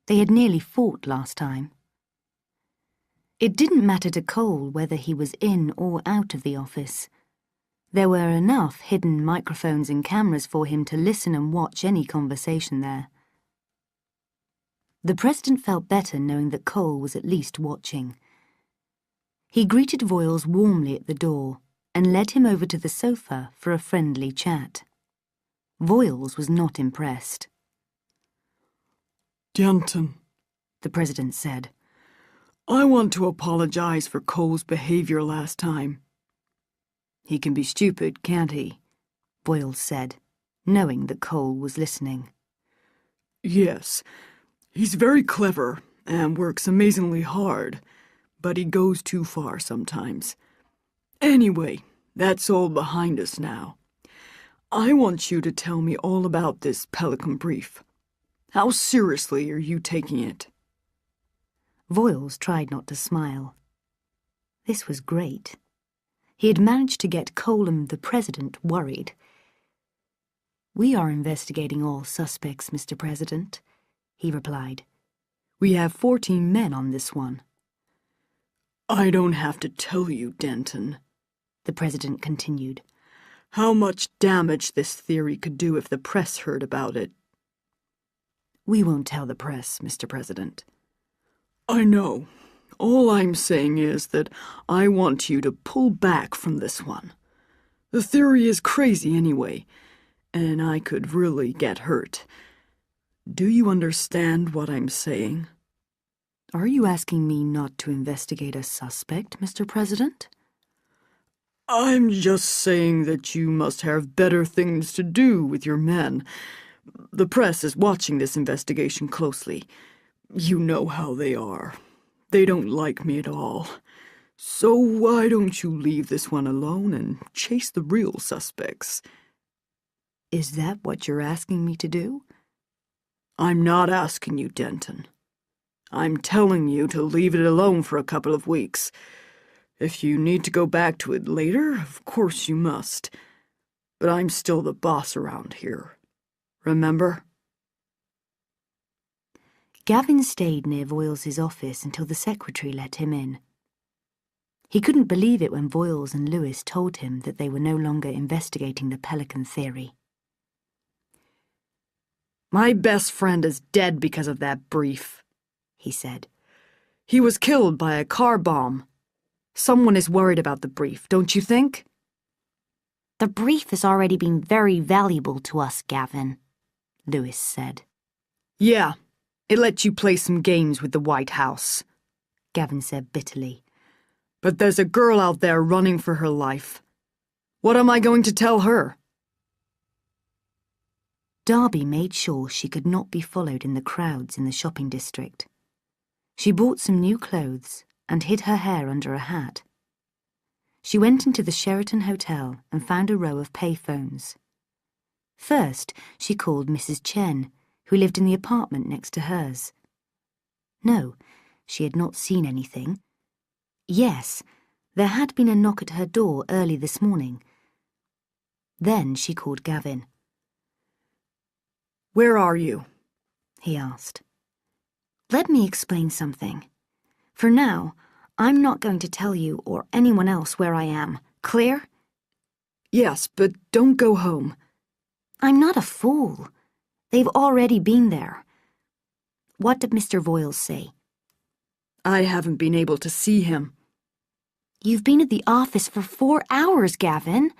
They had nearly fought last time. It didn't matter to Cole whether he was in or out of the office. There were enough hidden microphones and cameras for him to listen and watch any conversation there. The President felt better knowing that Cole was at least watching. He greeted Voiles warmly at the door and led him over to the sofa for a friendly chat. Voiles was not impressed. Denton, the president said. I want to apologize for Cole's behavior last time. He can be stupid, can't he? Voiles said, knowing that Cole was listening. Yes, he's very clever and works amazingly hard, but he goes too far sometimes. Anyway, that's all behind us now. I want you to tell me all about this Pelican brief. How seriously are you taking it? Voiles tried not to smile. This was great. He had managed to get Cole and the president worried. We are investigating all suspects, Mr. President, he replied. We have 14 men on this one. I don't have to tell you, Denton, the president continued, how much damage this theory could do if the press heard about it. We won't tell the press, Mr. President. I know. All I'm saying is that I want you to pull back from this one. The theory is crazy anyway, and I could really get hurt. Do you understand what I'm saying? Are you asking me not to investigate a suspect, Mr. President? I'm just saying that you must have better things to do with your men. The press is watching this investigation closely. You know how they are. They don't like me at all. So why don't you leave this one alone and chase the real suspects? Is that what you're asking me to do? I'm not asking you, Denton. I'm telling you to leave it alone for a couple of weeks. If you need to go back to it later, of course you must. But I'm still the boss around here. Remember? Gavin stayed near Voiles' office until the secretary let him in. He couldn't believe it when Voiles and Lewis told him that they were no longer investigating the Pelican theory. My best friend is dead because of that brief, he said. He was killed by a car bomb. Someone is worried about the brief, don't you think? The brief has already been very valuable to us, Gavin, Lewis said. Yeah, it lets you play some games with the White House, Gavin said bitterly. But there's a girl out there running for her life. What am I going to tell her? Darby made sure she could not be followed in the crowds in the shopping district. She bought some new clothes and hid her hair under a hat. She went into the Sheraton Hotel and found a row of payphones. First, she called Mrs. Chen, who lived in the apartment next to hers. No, she had not seen anything. Yes, there had been a knock at her door early this morning. Then she called Gavin. Where are you? He asked. Let me explain something. For now, I'm not going to tell you or anyone else where I am. Clear? Yes, but don't go home. I'm not a fool. They've already been there. What did Mr. Voiles say? I haven't been able to see him. You've been at the office for 4 hours, Gavin.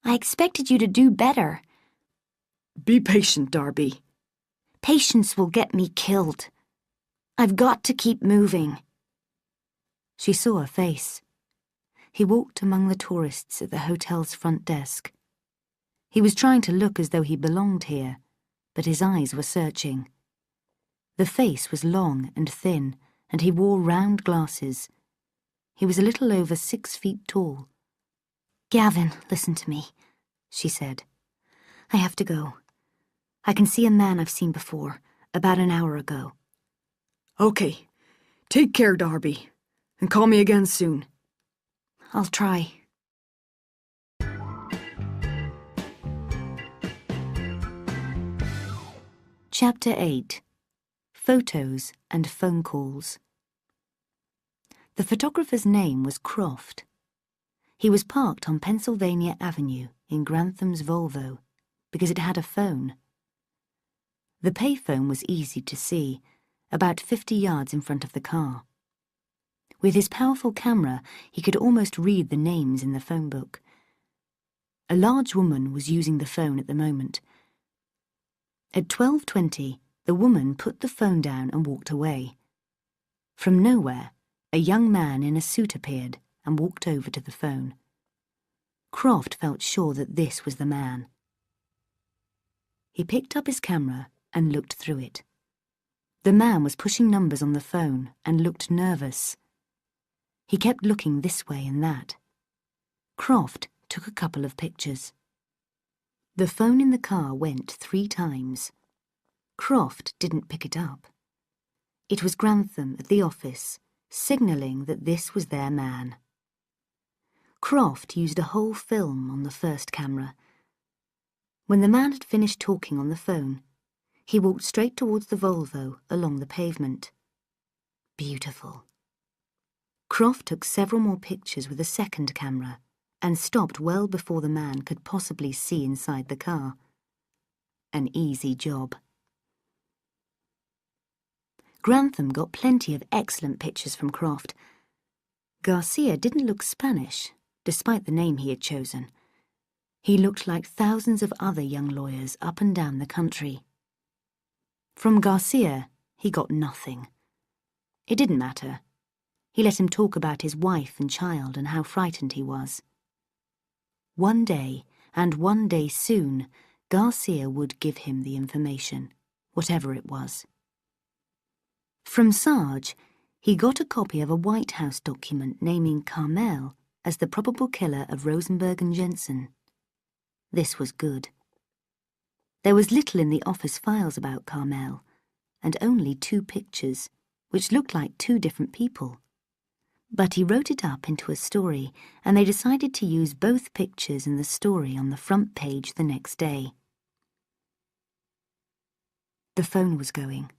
I expected you to do better. Be patient, Darby. Patience will get me killed. I've got to keep moving. She saw a face. He walked among the tourists at the hotel's front desk. He was trying to look as though he belonged here, but his eyes were searching. The face was long and thin, and he wore round glasses. He was a little over 6 feet tall. Gavin, listen to me, she said. I have to go. I can see a man I've seen before, about an hour ago. Okay. Take care, Darby. And call me again soon. I'll try. Chapter 8. Photos and Phone Calls. The photographer's name was Croft. He was parked on Pennsylvania Avenue in Grantham's Volvo because it had a phone. The payphone was easy to see, about 50 yards in front of the car. With his powerful camera, he could almost read the names in the phone book. A large woman was using the phone at the moment. At 12:20, the woman put the phone down and walked away, From nowhere, a young man in a suit appeared and walked over to the phone. Croft felt sure that this was the man. He picked up his camera and looked through it. The man was pushing numbers on the phone and looked nervous. He kept looking this way and that. Croft took a couple of pictures. The phone in the car went 3 times. Croft didn't pick it up. It was Grantham at the office, signalling that this was their man. Croft used a whole film on the first camera. When the man had finished talking on the phone, he walked straight towards the Volvo along the pavement. Beautiful. Croft took several more pictures with a second camera and stopped well before the man could possibly see inside the car. An easy job. Grantham got plenty of excellent pictures from Croft. Garcia didn't look Spanish, despite the name he had chosen. He looked like thousands of other young lawyers up and down the country. From Garcia, he got nothing. It didn't matter. He let him talk about his wife and child and how frightened he was. One day, and one day soon, Garcia would give him the information, whatever it was. From Sarge, he got a copy of a White House document naming Carmel as the probable killer of Rosenberg and Jensen. This was good. There was little in the office files about Carmel, and only 2 pictures, which looked like 2 different people. But he wrote it up into a story, and they decided to use both pictures in the story on the front page the next day. The phone was going.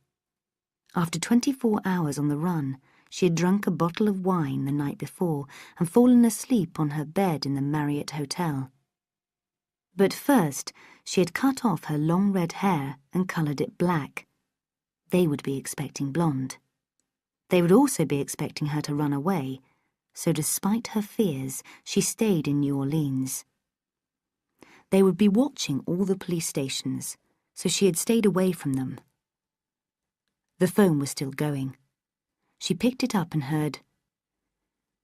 After 24 hours on the run, she had drunk a bottle of wine the night before and fallen asleep on her bed in the Marriott Hotel. But first, she had cut off her long red hair and coloured it black. They would be expecting blonde. They would also be expecting her to run away, so despite her fears, she stayed in New Orleans. They would be watching all the police stations, so she had stayed away from them. The phone was still going. She picked it up and heard,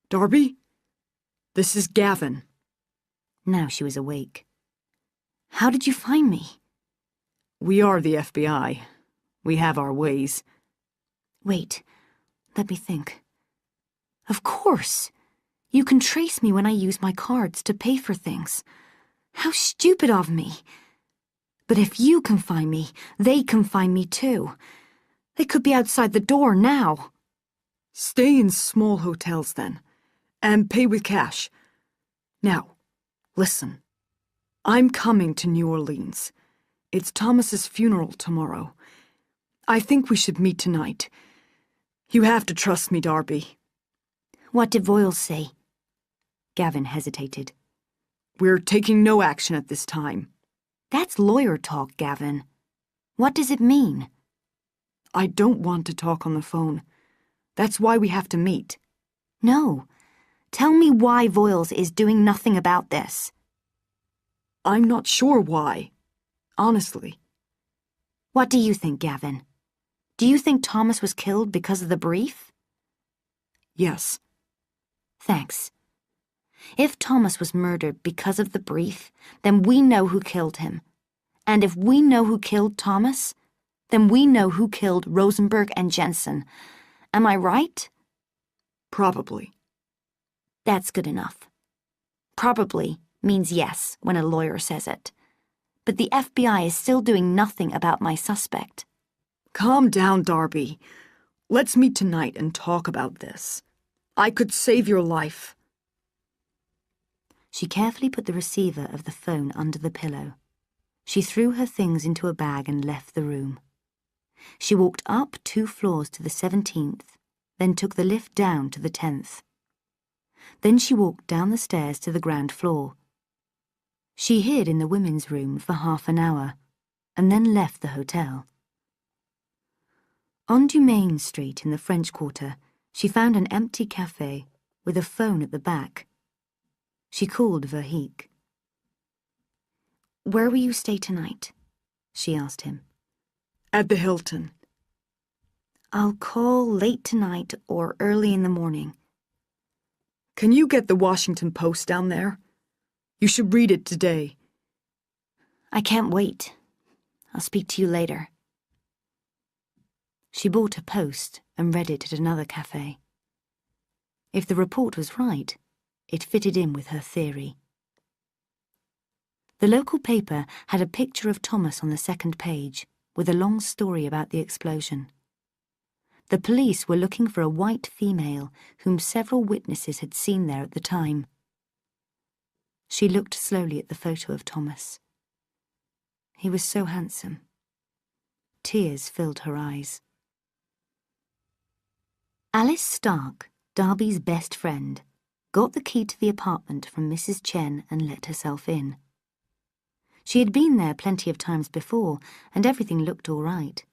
"Darby? This is Gavin." Now she was awake. "How did you find me?" "We are the FBI. We have our ways." Wait, let me think. Of course! You can trace me when I use my cards to pay for things. How stupid of me! But if you can find me, they can find me too. They could be outside the door now. Stay in small hotels then, and pay with cash. Now, listen. I'm coming to New Orleans. It's Thomas's funeral tomorrow. I think we should meet tonight. You have to trust me, Darby. What did Voyle say? Gavin hesitated. We're taking no action at this time. That's lawyer talk, Gavin. What does it mean? I don't want to talk on the phone. That's why we have to meet. No. Tell me why Voiles is doing nothing about this. I'm not sure why. Honestly. What do you think, Gavin? Do you think Thomas was killed because of the brief? Yes. Thanks. If Thomas was murdered because of the brief, then we know who killed him. And if we know who killed Thomas, then we know who killed Rosenberg and Jensen. Am I right? Probably. That's good enough. Probably means yes when a lawyer says it. But the FBI is still doing nothing about my suspect. Calm down, Darby. Let's meet tonight and talk about this. I could save your life. She carefully put the receiver of the phone under the pillow. She threw her things into a bag and left the room. She walked up 2 floors to the 17th, then took the lift down to the 10th. Then she walked down the stairs to the ground floor. She hid in the women's room for half an hour, and then left the hotel. On Dumaine Street in the French Quarter, she found an empty cafe with a phone at the back. She called Verheek. Where will you stay tonight? She asked him. At the Hilton. I'll call late tonight or early in the morning. Can you get the Washington Post down there? You should read it today. I can't wait. I'll speak to you later. She bought a Post and read it at another cafe. If the report was right, it fitted in with her theory. The local paper had a picture of Thomas on the second page, with a long story about the explosion. The police were looking for a white female whom several witnesses had seen there at the time. She looked slowly at the photo of Thomas. He was so handsome. Tears filled her eyes. Alice Stark, Darby's best friend, got the key to the apartment from Mrs. Chen and let herself in. She had been there plenty of times before, and everything looked all right.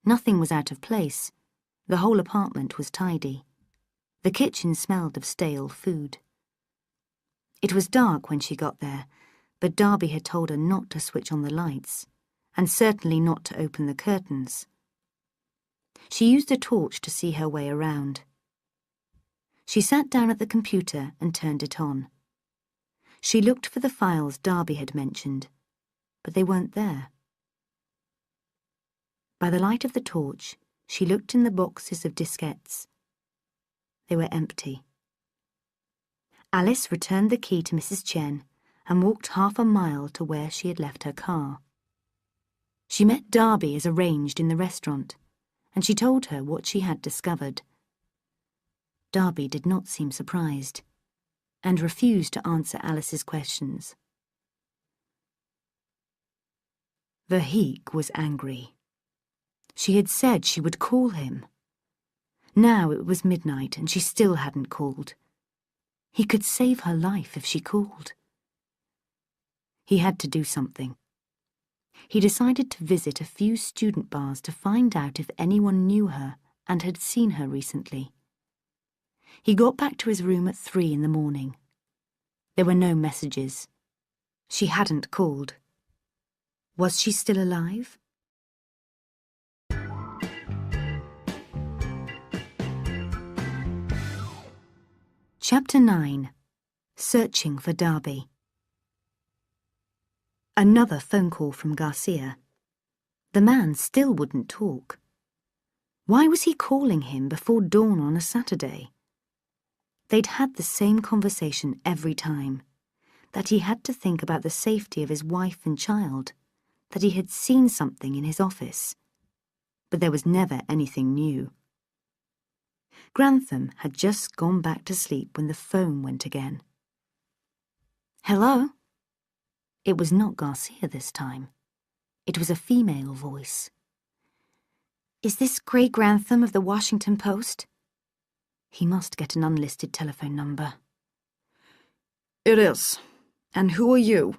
Nothing was out of place. The whole apartment was tidy. The kitchen smelled of stale food. It was dark when she got there, but Darby had told her not to switch on the lights, and certainly not to open the curtains. She used a torch to see her way around. She sat down at the computer and turned it on. She looked for the files Darby had mentioned, but they weren't there. By the light of the torch, she looked in the boxes of diskettes. They were empty. Alice returned the key to Mrs. Chen and walked half a mile to where she had left her car. She met Darby as arranged in the restaurant, and she told her what she had discovered. Darby did not seem surprised, and refused to answer Alice's questions. Verheek was angry. She had said she would call him. Now it was midnight and she still hadn't called. He could save her life if she called. He had to do something. He decided to visit a few student bars to find out if anyone knew her and had seen her recently. He got back to his room at 3 in the morning. There were no messages. She hadn't called. Was she still alive? Chapter 9. Searching for Darby. Another phone call from Garcia. The man still wouldn't talk. Why was he calling him before dawn on a Saturday? They'd had the same conversation every time, that he had to think about the safety of his wife and child, that he had seen something in his office. But there was never anything new. Grantham had just gone back to sleep when the phone went again. Hello? It was not Garcia this time. It was a female voice. Is this Gray Grantham of the Washington Post? He must get an unlisted telephone number. It is. And who are you?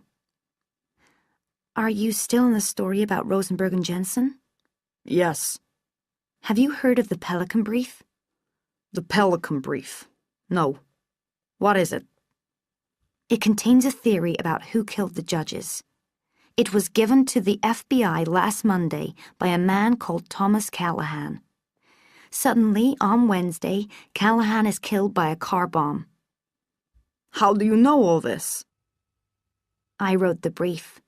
Are you still on the story about Rosenberg and Jensen? Yes. Have you heard of the Pelican brief? The Pelican brief. No. What is it? It contains a theory about who killed the judges. It was given to the FBI last Monday by a man called Thomas Callahan. Suddenly, on Wednesday, Callahan is killed by a car bomb. How do you know all this? I wrote the brief.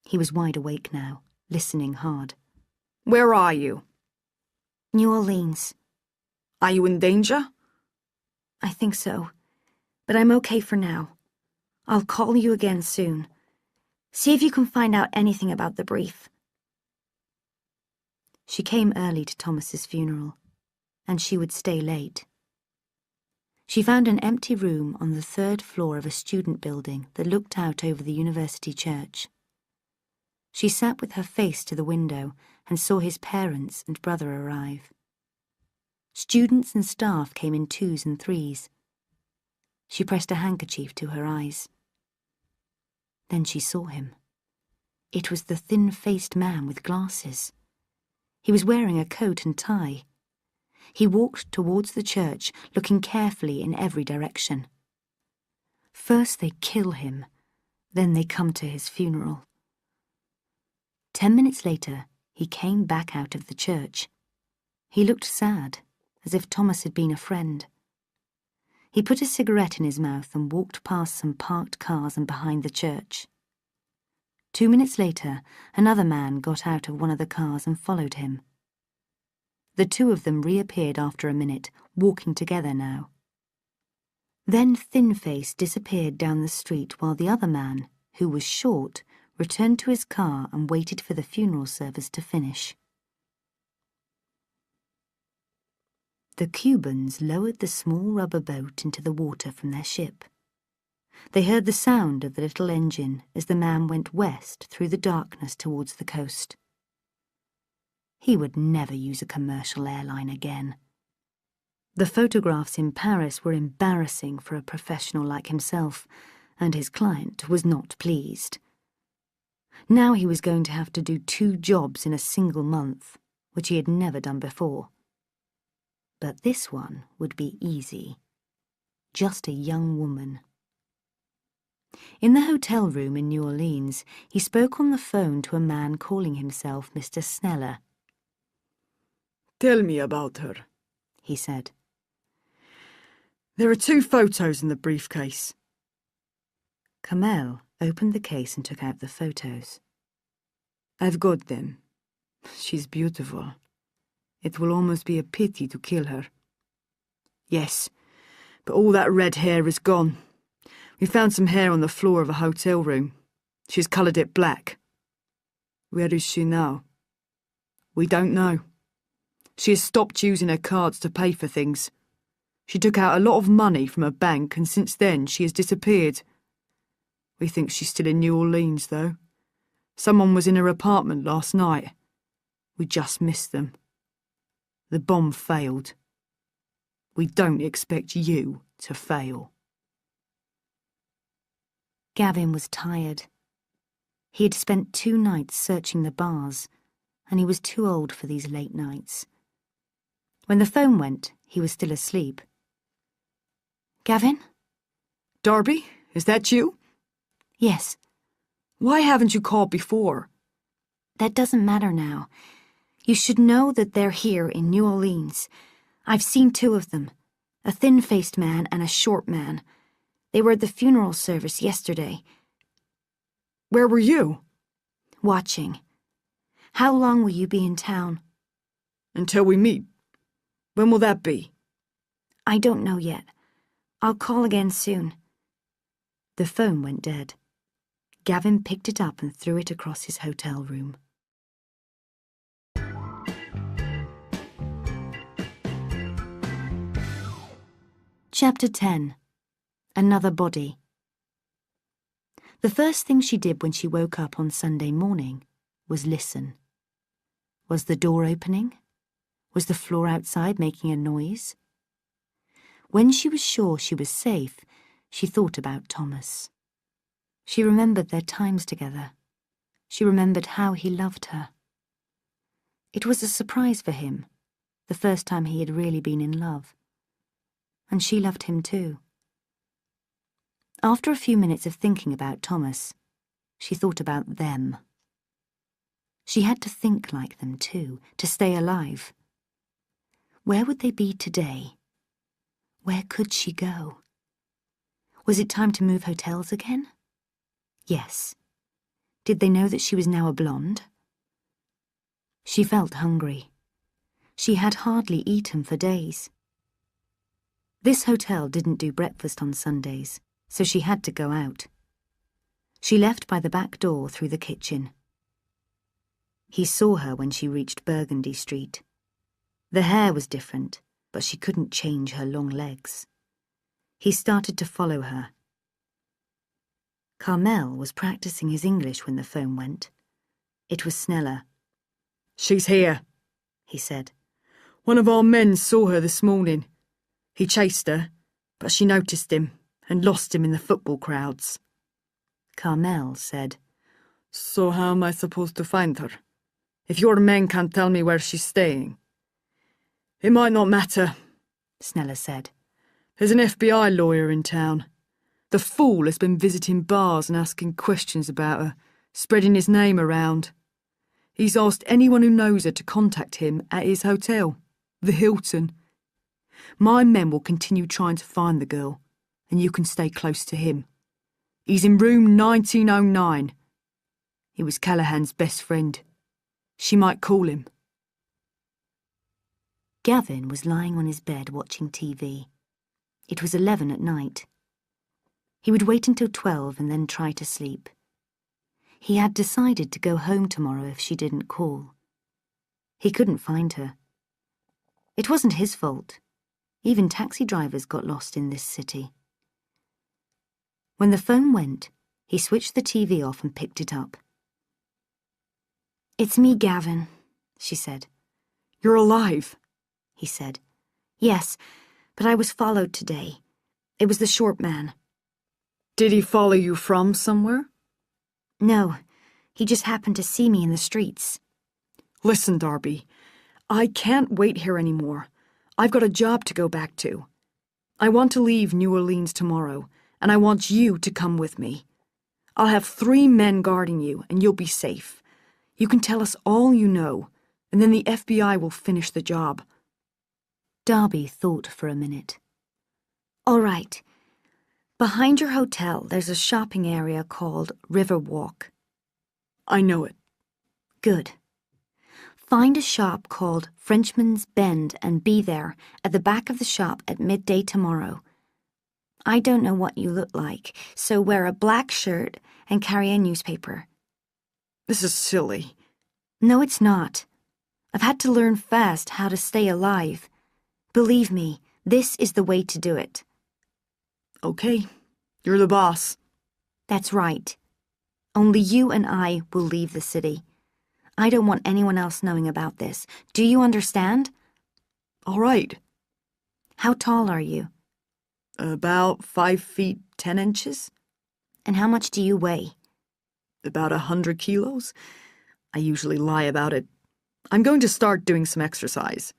He was wide awake now, listening hard. Where are you? New Orleans. Are you in danger? I think so, but I'm okay for now. I'll call you again soon. See if you can find out anything about the brief. She came early to Thomas's funeral, and she would stay late. She found an empty room on the 3rd floor of a student building that looked out over the university church. She sat with her face to the window and saw his parents and brother arrive. Students and staff came in 2s and 3s. She pressed a handkerchief to her eyes. Then she saw him. It was the thin-faced man with glasses. He was wearing a coat and tie. He walked towards the church, looking carefully in every direction. First they kill him, then they come to his funeral. 10 minutes later, he came back out of the church. He looked sad, as if Thomas had been a friend. He put a cigarette in his mouth and walked past some parked cars and behind the church. 2 minutes later, another man got out of one of the cars and followed him. The two of them reappeared after a minute, walking together now. Then Thin-Face disappeared down the street while the other man, who was short, returned to his car and waited for the funeral service to finish. The Cubans lowered the small rubber boat into the water from their ship. They heard the sound of the little engine as the man went west through the darkness towards the coast. He would never use a commercial airline again. The photographs in Paris were embarrassing for a professional like himself, and his client was not pleased. Now he was going to have to do 2 jobs in a single month, which he had never done before. But this one would be easy. Just a young woman. In the hotel room in New Orleans, he spoke on the phone to a man calling himself Mr. Sneller. "Tell me about her," he said. "There are 2 photos in the briefcase." Kamel opened the case and took out the photos. "I've got them. She's beautiful. It will almost be a pity to kill her. Yes, but all that red hair is gone. We found some hair on the floor of a hotel room. She's coloured it black. Where is she now? We don't know. She has stopped using her cards to pay for things. She took out a lot of money from her bank, and since then she has disappeared. We think she's still in New Orleans, though. Someone was in her apartment last night. We just missed them. The bomb failed. We don't expect you to fail." Gavin was tired. He had spent 2 nights searching the bars, and he was too old for these late nights. When the phone went, he was still asleep. "Gavin?" "Darby, is that you?" "Yes." "Why haven't you called before?" That doesn't matter now. You should know that they're here in New Orleans. I've seen 2 of them, a thin-faced man and a short man. They were at the funeral service yesterday. "Where were you?" Watching. How long will you be in town? "Until we meet. When will that be?" I don't know yet. I'll call again soon." The phone went dead. Gavin picked it up and threw it across his hotel room. Chapter 10. Another Body. The first thing she did when she woke up on Sunday morning was listen. Was the door opening? Was the floor outside making a noise? When she was sure she was safe, she thought about Thomas. She remembered their times together. She remembered how he loved her. It was a surprise for him, the first time he had really been in love. And she loved him too. After a few minutes of thinking about Thomas, she thought about them. She had to think like them too, to stay alive. Where would they be today? Where could she go? Was it time to move hotels again? Yes. Did they know that she was now a blonde? She felt hungry. She had hardly eaten for days. This hotel didn't do breakfast on Sundays, so she had to go out. She left by the back door through the kitchen. He saw her when she reached Burgundy Street. The hair was different, but she couldn't change her long legs. He started to follow her. Carmel was practicing his English when the phone went. It was Sneller. "She's here," he said. "One of our men saw her this morning. He chased her, but she noticed him and lost him in the football crowds." Carmel said, "So how am I supposed to find her, if your men can't tell me where she's staying?" "It might not matter," Sneller said. "There's an FBI lawyer in town. The fool has been visiting bars and asking questions about her, spreading his name around. He's asked anyone who knows her to contact him at his hotel. The Hilton. My men will continue trying to find the girl, and you can stay close to him. He's in room 1909. He was Callahan's best friend. She might call him. Gavin was lying on his bed watching TV. It was 11 at night. He would wait until 12 and then try to sleep. He had decided to go home tomorrow if she didn't call. He couldn't find her. It wasn't his fault. Even taxi drivers got lost in this city. When the phone went, he switched the TV off and picked it up. "It's me, Gavin," she said. You're alive, he said. "Yes, but I was followed today. It was the short man." Did he follow you from somewhere? "No, he just happened to see me in the streets." Listen, Darby, I can't wait here anymore. I've got a job to go back to. I want to leave New Orleans tomorrow, and I want you to come with me. I'll have 3 men guarding you, and you'll be safe. You can tell us all you know, and then the FBI will finish the job. Darby thought for a minute. "All right. Behind your hotel, there's a shopping area called Riverwalk." I know it. "Good. Find a shop called Frenchman's Bend and be there at the back of the shop at midday tomorrow. I don't know what you look like, so wear a black shirt and carry a newspaper." This is silly. "No, it's not. I've had to learn fast how to stay alive. Believe me, this is the way to do it." Okay, you're the boss. "That's right. Only you and I will leave the city. I don't want anyone else knowing about this. Do you understand?" All right. "How tall are you? About 5 feet 10 inches. And how much do you weigh?" About 100 kilos. I usually lie about it. I'm going to start doing some exercise.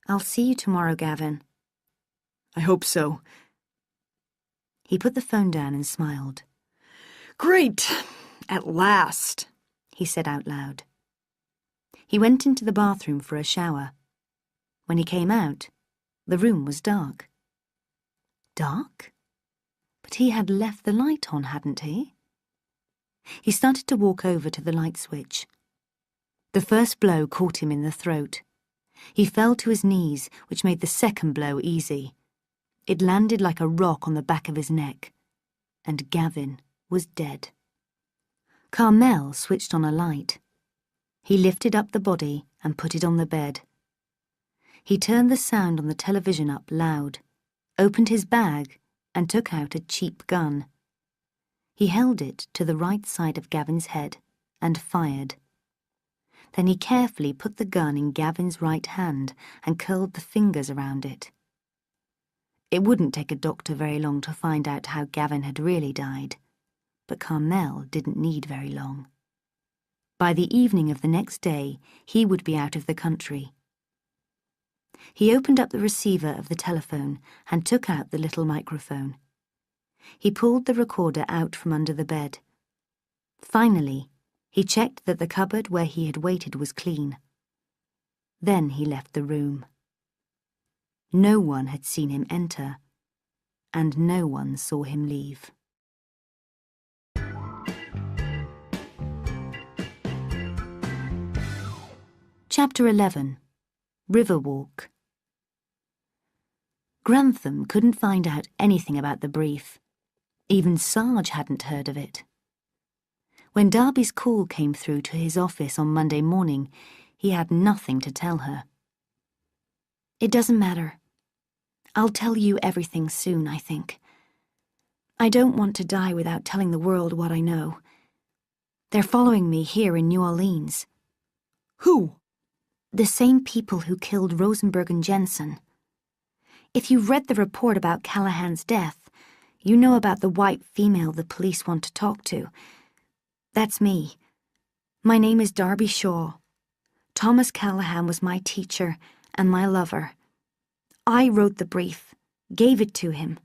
"I'll see you tomorrow, Gavin." I hope so. He put the phone down and smiled. Great! At last, he said out loud. He went into the bathroom for a shower. When he came out, the room was dark. Dark? But he had left the light on, hadn't he? He started to walk over to the light switch. The first blow caught him in the throat. He fell to his knees, which made the second blow easy. It landed like a rock on the back of his neck, and Gavin was dead. Carmel switched on a light. He lifted up the body and put it on the bed. He turned the sound on the television up loud, opened his bag, and took out a cheap gun. He held it to the right side of Gavin's head and fired. Then he carefully put the gun in Gavin's right hand and curled the fingers around it. It wouldn't take a doctor very long to find out how Gavin had really died, but Carmel didn't need very long. By the evening of the next day, he would be out of the country. He opened up the receiver of the telephone and took out the little microphone. He pulled the recorder out from under the bed. Finally, he checked that the cupboard where he had waited was clean. Then he left the room. No one had seen him enter, and no one saw him leave. Chapter 11. Riverwalk. Grantham couldn't find out anything about the brief. Even Sarge hadn't heard of it. When Darby's call came through to his office on Monday morning, he had nothing to tell her. "It doesn't matter. I'll tell you everything soon, I think. I don't want to die without telling the world what I know. They're following me here in New Orleans." Who? "The same people who killed Rosenberg and Jensen. If you read the report about Callahan's death, you know about the white female the police want to talk to. That's me. My name is Darby Shaw. Thomas Callahan was my teacher and my lover. I wrote the brief, gave it to him.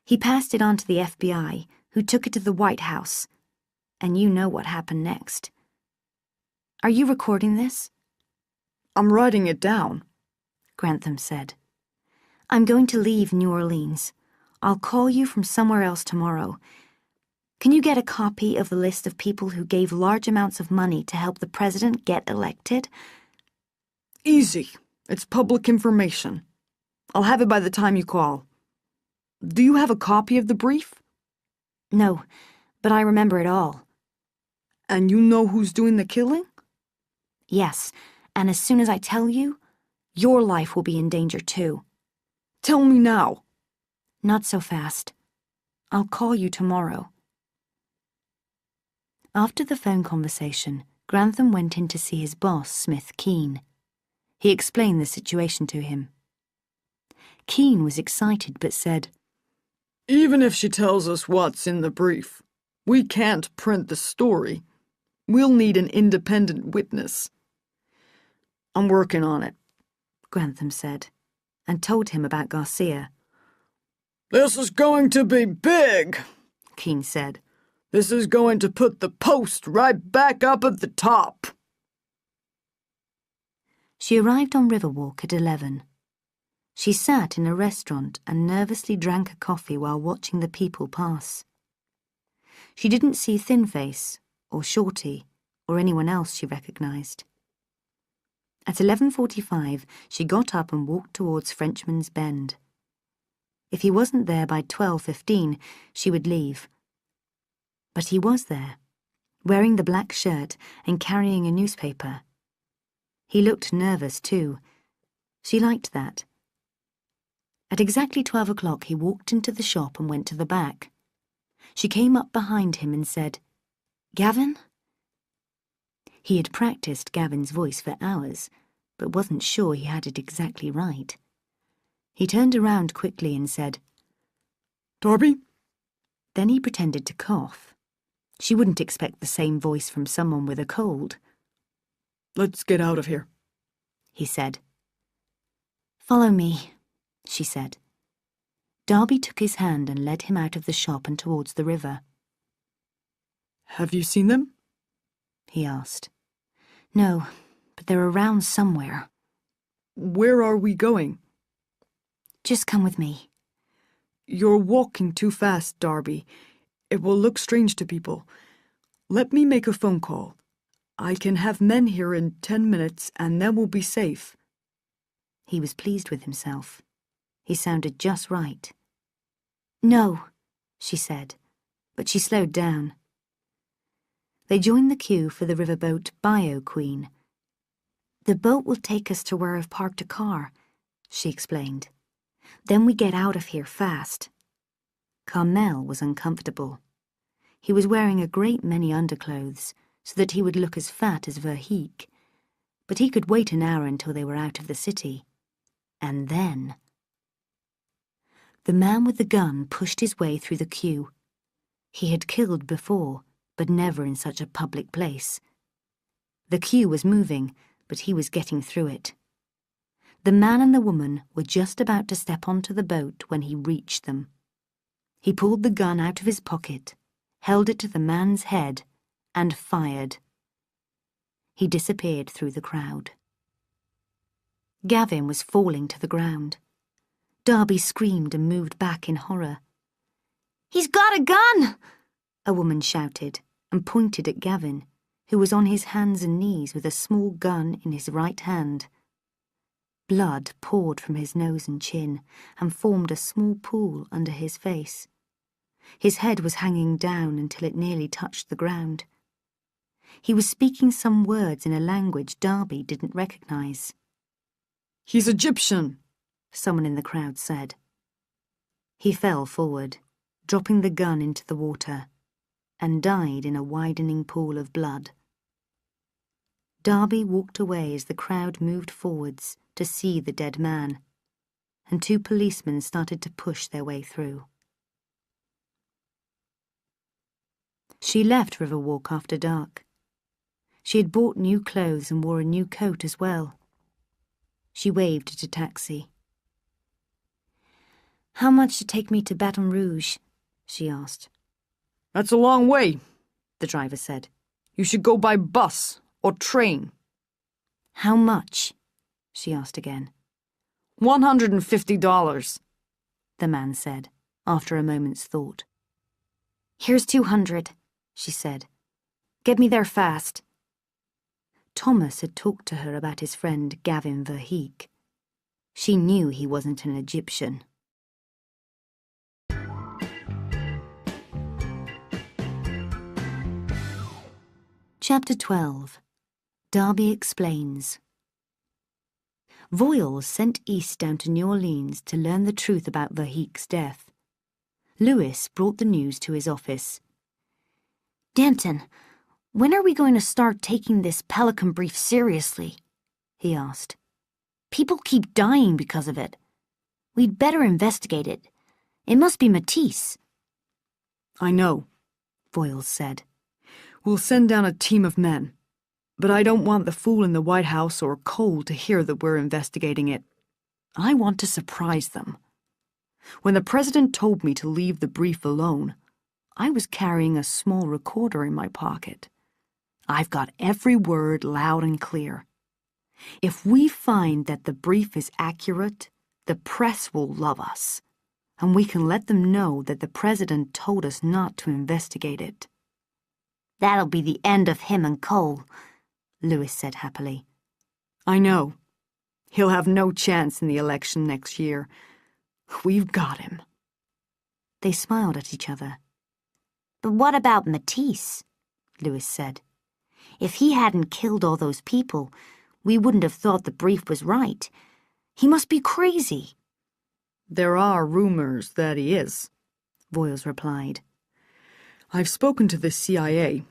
He passed it on to the FBI, who took it to the White House. And you know what happened next. Are you recording this?" I'm writing it down. Grantham said. I'm going to leave New Orleans. I'll call you from somewhere else tomorrow. Can you get a copy of the list of people who gave large amounts of money to help the president get elected? Easy. It's public information. I'll have it by the time you call. Do you have a copy of the brief? No, but I remember it all. And you know who's doing the killing? Yes, and as soon as I tell you, your life will be in danger too. Tell me now. Not so fast. I'll call you tomorrow. After the phone conversation, Grantham went in to see his boss, Smith Keene. He explained the situation to him. Keene was excited but said, Even if she tells us what's in the brief, we can't print the story. We'll need an independent witness. I'm working on it, Grantham said, and told him about Garcia. This is going to be big, Keene said. This is going to put the Post right back up at the top. She arrived on Riverwalk at 11. She sat in a restaurant and nervously drank a coffee while watching the people pass. She didn't see Thinface, or Shorty, or anyone else she recognized. At 11:45, she got up and walked towards Frenchman's Bend. If he wasn't there by 12:15, she would leave. But he was there, wearing the black shirt and carrying a newspaper. He looked nervous, too. She liked that. At exactly 12 o'clock, he walked into the shop and went to the back. She came up behind him and said, Gavin? He had practiced Gavin's voice for hours, but wasn't sure he had it exactly right. He turned around quickly and said, Darby? Then he pretended to cough. She wouldn't expect the same voice from someone with a cold. Let's get out of here, he said. Follow me, she said. Darby took his hand and led him out of the shop and towards the river. Have you seen them? He asked. No, but they're around somewhere. Where are we going? Just come with me. You're walking too fast, Darby. It will look strange to people. Let me make a phone call. I can have men here in 10 minutes and then we'll be safe. He was pleased with himself. He sounded just right. No, she said, but she slowed down. They joined the queue for the riverboat Bio Queen. The boat will take us to where I've parked a car, she explained. Then we get out of here fast. Carmel was uncomfortable. He was wearing a great many underclothes, so that he would look as fat as Verheek. But he could wait an hour until they were out of the city. And then... The man with the gun pushed his way through the queue. He had killed before, but never in such a public place. The queue was moving, but he was getting through it. The man and the woman were just about to step onto the boat when he reached them. He pulled the gun out of his pocket, held it to the man's head, and fired. He disappeared through the crowd. Gavin was falling to the ground. Darby screamed and moved back in horror. "He's got a gun!" a woman shouted and pointed at Gavin, who was on his hands and knees with a small gun in his right hand. Blood poured from his nose and chin and formed a small pool under his face. His head was hanging down until it nearly touched the ground. He was speaking some words in a language Darby didn't recognize. "He's Egyptian," someone in the crowd said. He fell forward, dropping the gun into the water, and died in a widening pool of blood. Darby walked away as the crowd moved forwards to see the dead man, and 2 policemen started to push their way through. She left Riverwalk after dark. She had bought new clothes and wore a new coat as well. She waved at a taxi. "How much to take me to Baton Rouge?" she asked. "That's a long way," the driver said. "You should go by bus or train." "How much?" she asked again. $150, the man said, after a moment's thought. Here's 200, she said. Get me there fast. Thomas had talked to her about his friend Gavin Verheek. She knew he wasn't an Egyptian. Chapter 12. Darby Explains. Voiles sent East down to New Orleans to learn the truth about Verheek's death. Lewis brought the news to his office. Danton, when are we going to start taking this Pelican brief seriously? He asked. People keep dying because of it. We'd better investigate it. It must be Matisse. I know, Voiles said. We'll send down a team of men. But I don't want the fool in the White House or Cole to hear that we're investigating it. I want to surprise them. When the president told me to leave the brief alone, I was carrying a small recorder in my pocket. I've got every word loud and clear. If we find that the brief is accurate, the press will love us, and we can let them know that the president told us not to investigate it. That'll be the end of him and Cole, Lewis said happily. I know. He'll have no chance in the election next year. We've got him. They smiled at each other. But what about Matisse? Lewis said. If he hadn't killed all those people, we wouldn't have thought the brief was right. He must be crazy. There are rumors that he is, Voiles replied. I've spoken to the CIA.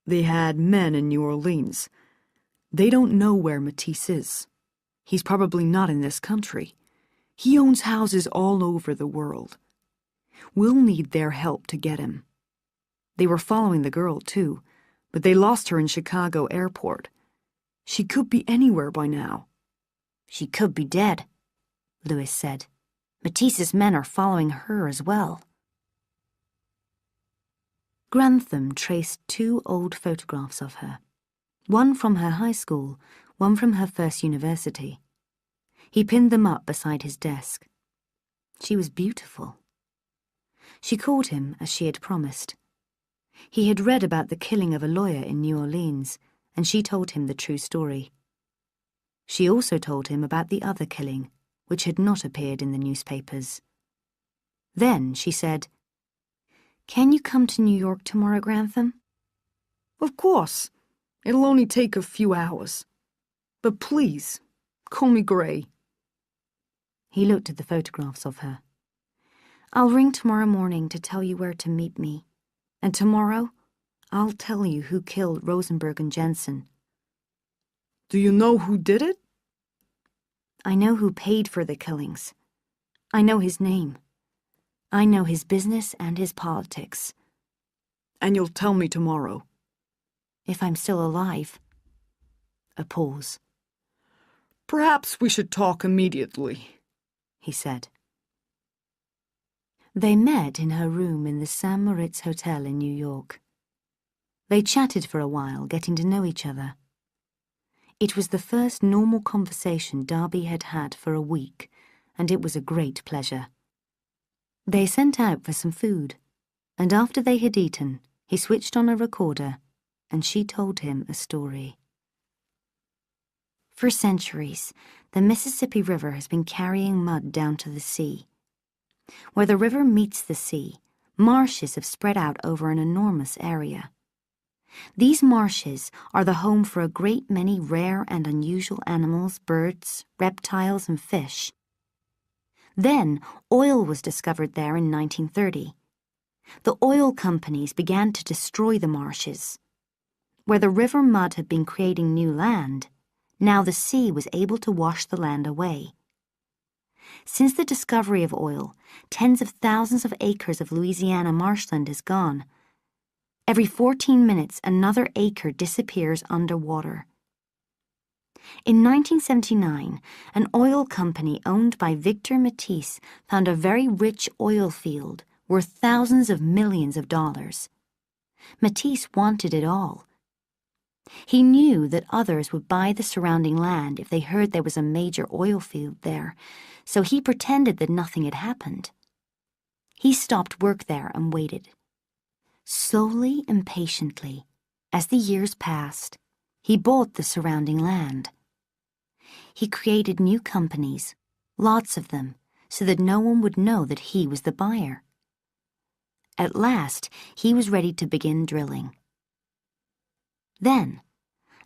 They had men in New Orleans. They don't know where Matisse is. He's probably not in this country. He owns houses all over the world. We'll need their help to get him. They were following the girl, too, but they lost her in Chicago airport. She could be anywhere by now. She could be dead, Lewis said. Matisse's men are following her as well. Grantham traced 2 old photographs of her, one from her high school, one from her first university. He pinned them up beside his desk. She was beautiful. She called him as she had promised. He had read about the killing of a lawyer in New Orleans, and she told him the true story. She also told him about the other killing, which had not appeared in the newspapers. Then she said, "Can you come to New York tomorrow, Grantham?" Of course. It'll only take a few hours. But please, call me Gray. He looked at the photographs of her. "I'll ring tomorrow morning to tell you where to meet me. And tomorrow, I'll tell you who killed Rosenberg and Jensen." Do you know who did it? I know who paid for the killings. I know his name. I know his business and his politics. And you'll tell me tomorrow. If I'm still alive. A pause. Perhaps we should talk immediately, he said. They met in her room in the St. Moritz Hotel in New York. They chatted for a while, getting to know each other. It was the first normal conversation Darby had had for a week, and it was a great pleasure. They sent out for some food, and after they had eaten, he switched on a recorder, and she told him a story. For centuries, the Mississippi River has been carrying mud down to the sea. Where the river meets the sea, marshes have spread out over an enormous area. These marshes are the home for a great many rare and unusual animals, birds, reptiles, and fish. Then, oil was discovered there in 1930. The oil companies began to destroy the marshes. Where the river mud had been creating new land, now the sea was able to wash the land away. Since the discovery of oil, tens of thousands of acres of Louisiana marshland is gone. Every 14 minutes, another acre disappears underwater. In 1979, an oil company owned by Victor Matisse found a very rich oil field worth thousands of millions of dollars. Matisse wanted it all. He knew that others would buy the surrounding land if they heard there was a major oil field there, so he pretended that nothing had happened. He stopped work there and waited. Slowly and patiently, as the years passed, he bought the surrounding land. He created new companies, lots of them, so that no one would know that he was the buyer. At last, he was ready to begin drilling. Then,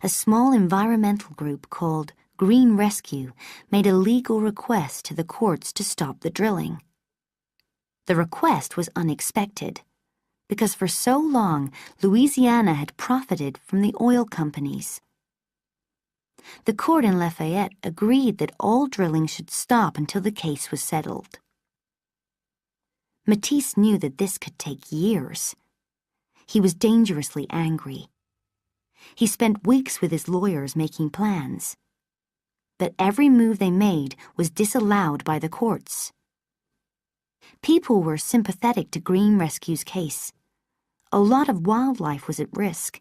a small environmental group called Green Rescue made a legal request to the courts to stop the drilling. The request was unexpected, because for so long Louisiana had profited from the oil companies. The court in Lafayette agreed that all drilling should stop until the case was settled. Matisse knew that this could take years. He was dangerously angry. He spent weeks with his lawyers making plans. But every move they made was disallowed by the courts. People were sympathetic to Green Rescue's case. A lot of wildlife was at risk.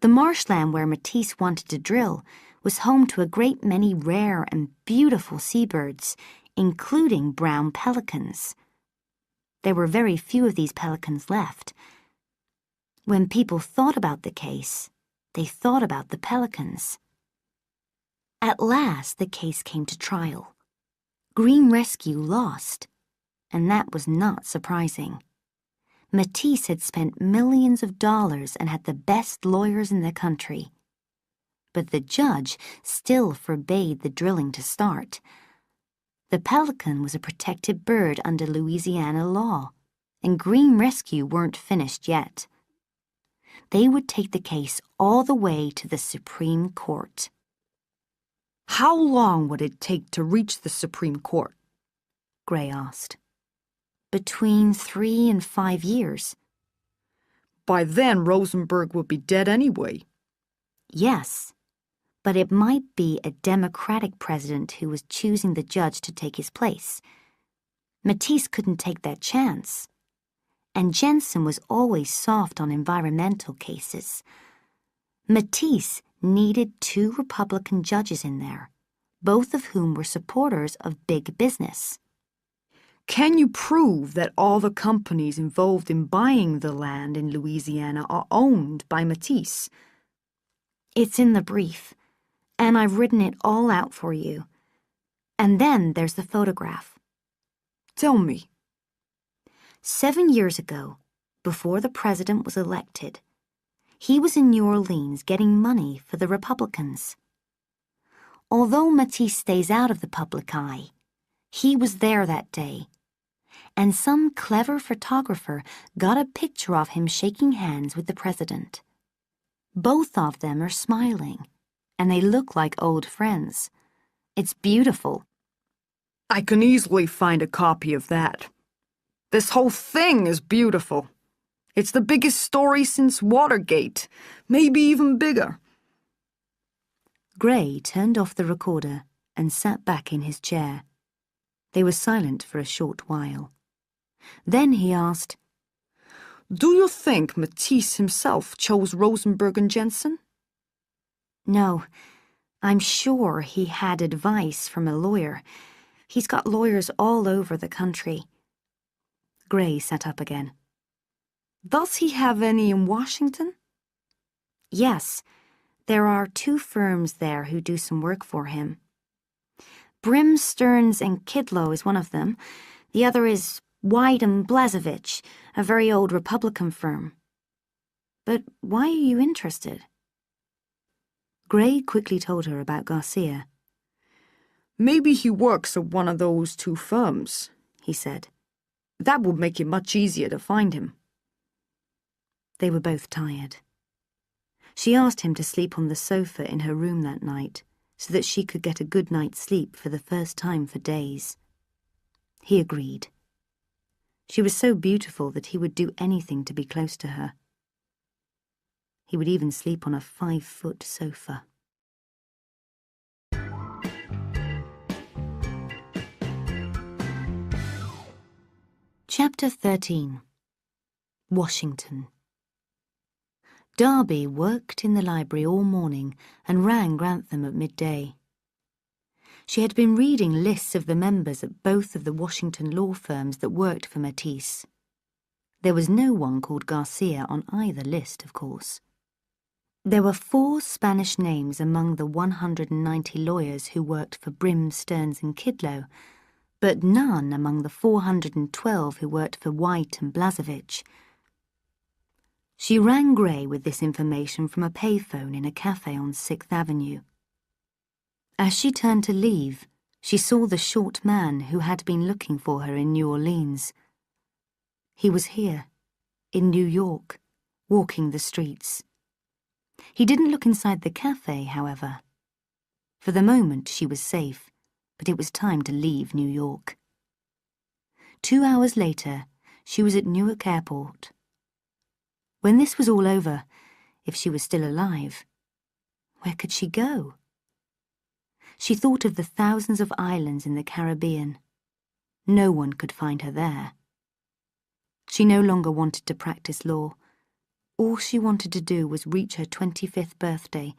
The marshland where Matisse wanted to drill was home to a great many rare and beautiful seabirds, including brown pelicans. There were very few of these pelicans left. When people thought about the case, they thought about the pelicans. At last, the case came to trial. Green Rescue lost, and that was not surprising. Matisse had spent millions of dollars and had the best lawyers in the country. But the judge still forbade the drilling to start. The pelican was a protected bird under Louisiana law, and Green Rescue weren't finished yet. They would take the case all the way to the Supreme Court. How long would it take to reach the Supreme Court? Gray asked. Between 3 and 5 years. By then, Rosenberg would be dead anyway. Yes, but it might be a Democratic president who was choosing the judge to take his place. Matisse couldn't take that chance. And Jensen was always soft on environmental cases. Matisse needed 2 Republican judges in there, both of whom were supporters of big business. Can you prove that all the companies involved in buying the land in Louisiana are owned by Matisse? It's in the brief, and I've written it all out for you. And then there's the photograph. Tell me. 7 years ago, before the president was elected, he was in New Orleans getting money for the Republicans. Although Matisse stays out of the public eye, he was there that day, and some clever photographer got a picture of him shaking hands with the president. Both of them are smiling, and they look like old friends. It's beautiful. I can easily find a copy of that. This whole thing is beautiful. It's the biggest story since Watergate, maybe even bigger. Gray turned off the recorder and sat back in his chair. They were silent for a short while. Then he asked, Do you think Matisse himself chose Rosenberg and Jensen? No, I'm sure he had advice from a lawyer. He's got lawyers all over the country. Gray sat up again. Does he have any in Washington? Yes, there are 2 firms there who do some work for him. Brim, Stearns and Kidlow is one of them. The other is White and Blazevich, a very old Republican firm. But why are you interested? Gray quickly told her about Garcia. Maybe he works at one of those 2 firms, he said. That would make it much easier to find him. They were both tired. She asked him to sleep on the sofa in her room that night so that she could get a good night's sleep for the first time for days. He agreed. She was so beautiful that he would do anything to be close to her. He would even sleep on a 5-foot sofa. Chapter 13. Washington. Darby worked in the library all morning and rang Grantham at midday. She had been reading lists of the members at both of the Washington law firms that worked for Matisse. There was no one called Garcia on either list, of course. There were 4 Spanish names among the 190 lawyers who worked for Brim, Stearns and Kidlow, but none among the 412 who worked for White and Blazevich. She rang Gray with this information from a payphone in a cafe on 6th Avenue. As she turned to leave, she saw the short man who had been looking for her in New Orleans. He was here, in New York, walking the streets. He didn't look inside the cafe, however. For the moment she was safe, but it was time to leave New York. 2 hours later, she was at Newark Airport. When this was all over, if she was still alive, where could she go? She thought of the thousands of islands in the Caribbean. No one could find her there. She no longer wanted to practice law. All she wanted to do was reach her 25th birthday,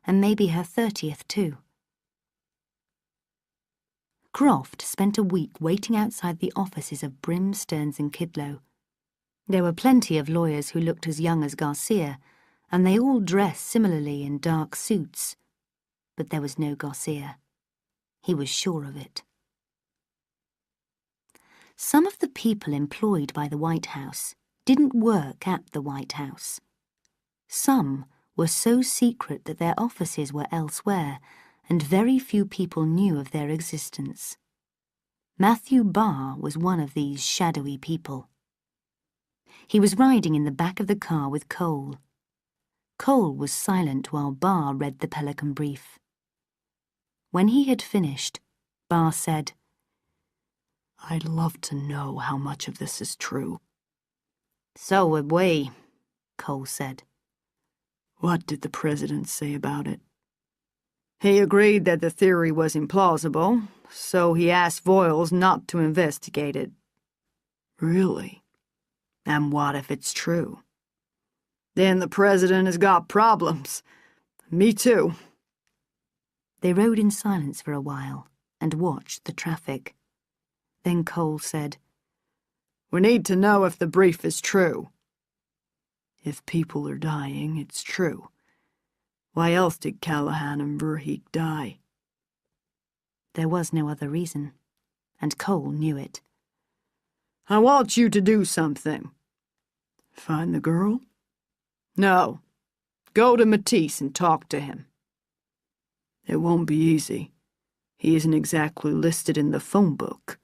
and maybe her 30th too. Croft spent a week waiting outside the offices of Brim, Stearns and Kidlow. There were plenty of lawyers who looked as young as Garcia, and they all dressed similarly in dark suits. But there was no Garcia. He was sure of it. Some of the people employed by the White House didn't work at the White House. Some were so secret that their offices were elsewhere, and very few people knew of their existence. Matthew Barr was one of these shadowy people. He was riding in the back of the car with Cole. Cole was silent while Barr read the Pelican brief. When he had finished, Barr said, "I'd love to know how much of this is true." "So would we," Cole said. "What did the president say about it?" "He agreed that the theory was implausible, so he asked Voiles not to investigate it." "Really? And what if it's true?" "Then the president has got problems. Me too." They rode in silence for a while and watched the traffic. Then Cole said, "We need to know if the brief is true." "If people are dying, it's true. Why else did Callahan and Verheek die?" There was no other reason, and Cole knew it. "I want you to do something." "Find the girl?" "No. Go to Matisse and talk to him." "It won't be easy. He isn't exactly listed in the phone book."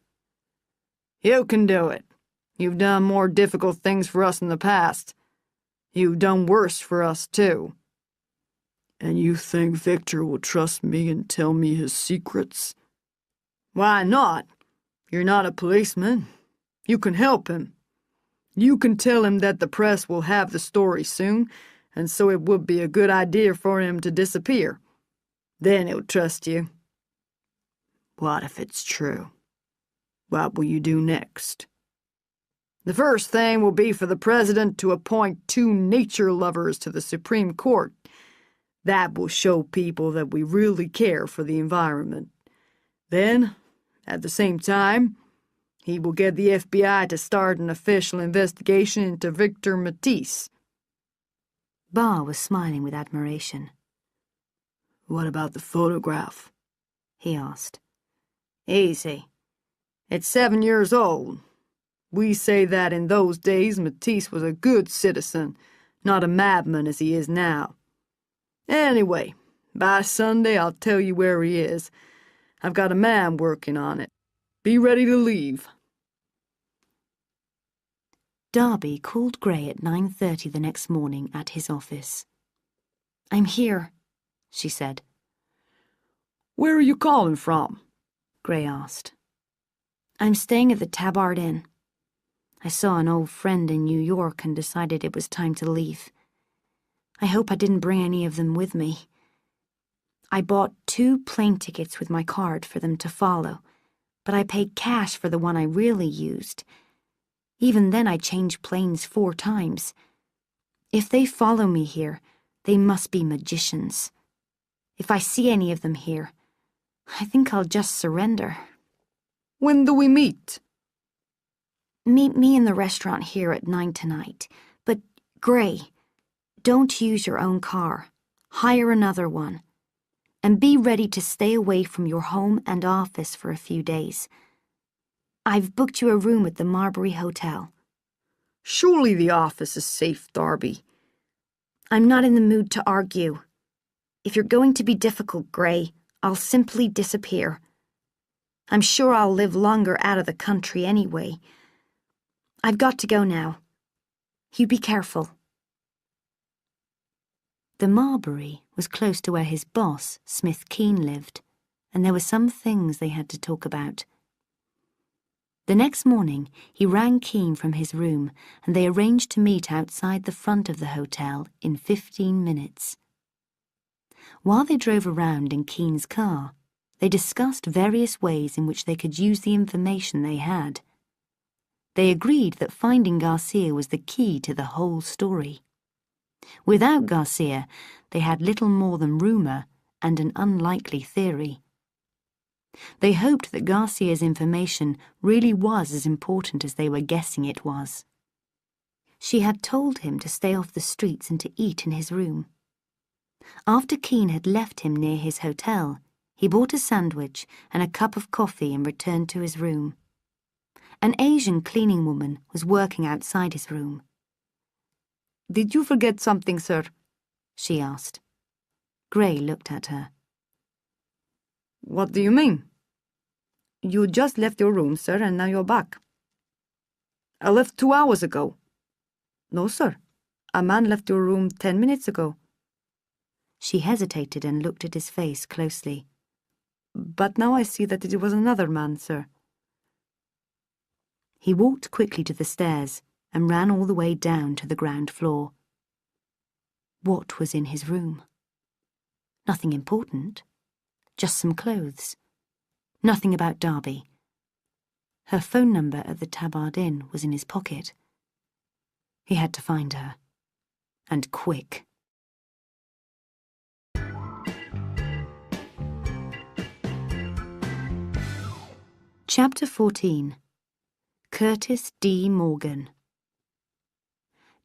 "You can do it. You've done more difficult things for us in the past. You've done worse for us, too." "And you think Victor will trust me and tell me his secrets?" "Why not? You're not a policeman. You can help him. You can tell him that the press will have the story soon, and so it would be a good idea for him to disappear. Then he'll trust you." "What if it's true? What will you do next?" "The first thing will be for the president to appoint 2 nature lovers to the Supreme Court. That will show people that we really care for the environment. Then, at the same time, he will get the FBI to start an official investigation into Victor Matisse." Barr was smiling with admiration. "What about the photograph?" he asked. "Easy. It's 7 years old. We say that in those days Matisse was a good citizen, not a madman as he is now. Anyway, by Sunday I'll tell you where he is. I've got a man working on it. Be ready to leave." Darby called Gray at 9:30 the next morning at his office. "I'm here," she said. "Where are you calling from?" Gray asked. "I'm staying at the Tabard Inn. I saw an old friend in New York and decided it was time to leave. I hope I didn't bring any of them with me. I bought 2 plane tickets with my card for them to follow, but I paid cash for the one I really used. Even then I changed planes 4 times. If they follow me here, they must be magicians. If I see any of them here, I think I'll just surrender. When do we meet? Meet me in the restaurant here at 9 tonight. But, Gray, don't use your own car. Hire another one. And be ready to stay away from your home and office for a few days. I've booked you a room at the Marbury Hotel. Surely the office is safe, Darby. I'm not in the mood to argue. If you're going to be difficult, Gray, I'll simply disappear. I'm sure I'll live longer out of the country anyway. I've got to go now. You be careful. The Marbury was close to where his boss, Smith Keene, lived, and there were some things they had to talk about. The next morning, he rang Keene from his room, and they arranged to meet outside the front of the hotel in 15 minutes. While they drove around in Keene's car, they discussed various ways in which they could use the information they had. They agreed that finding Garcia was the key to the whole story. Without Garcia, they had little more than rumor and an unlikely theory. They hoped that Garcia's information really was as important as they were guessing it was. She had told him to stay off the streets and to eat in his room. After Keene had left him near his hotel, he bought a sandwich and a cup of coffee and returned to his room. An Asian cleaning woman was working outside his room. Did you forget something, sir? She asked. Gray looked at her. What do you mean? You just left your room, sir, and now you're back. I left 2 hours ago. No, sir. A man left your room 10 minutes ago. She hesitated and looked at his face closely. But now I see that it was another man, sir. He walked quickly to the stairs and ran all the way down to the ground floor. What was in his room? Nothing important. Just some clothes. Nothing about Darby. Her phone number at the Tabard Inn was in his pocket. He had to find her. And quick. Chapter 14. Curtis D. Morgan.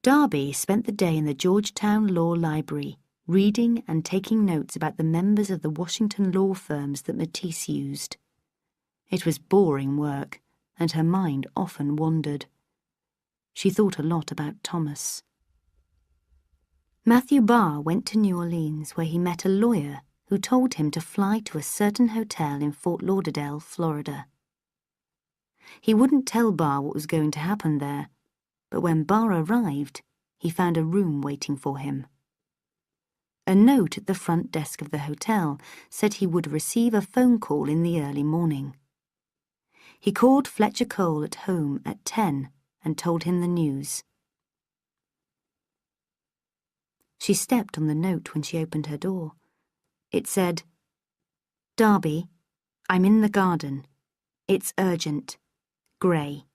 Darby spent the day in the Georgetown Law Library, reading and taking notes about the members of the Washington law firms that Matisse used. It was boring work, and her mind often wandered. She thought a lot about Thomas. Matthew Barr went to New Orleans, where he met a lawyer who told him to fly to a certain hotel in Fort Lauderdale, Florida. He wouldn't tell Barr what was going to happen there, but when Barr arrived, he found a room waiting for him. A note at the front desk of the hotel said he would receive a phone call in the early morning. He called Fletcher Cole at home at 10 and told him the news. She stepped on the note when she opened her door. It said, "Darby, I'm in the garden. It's urgent. Gray."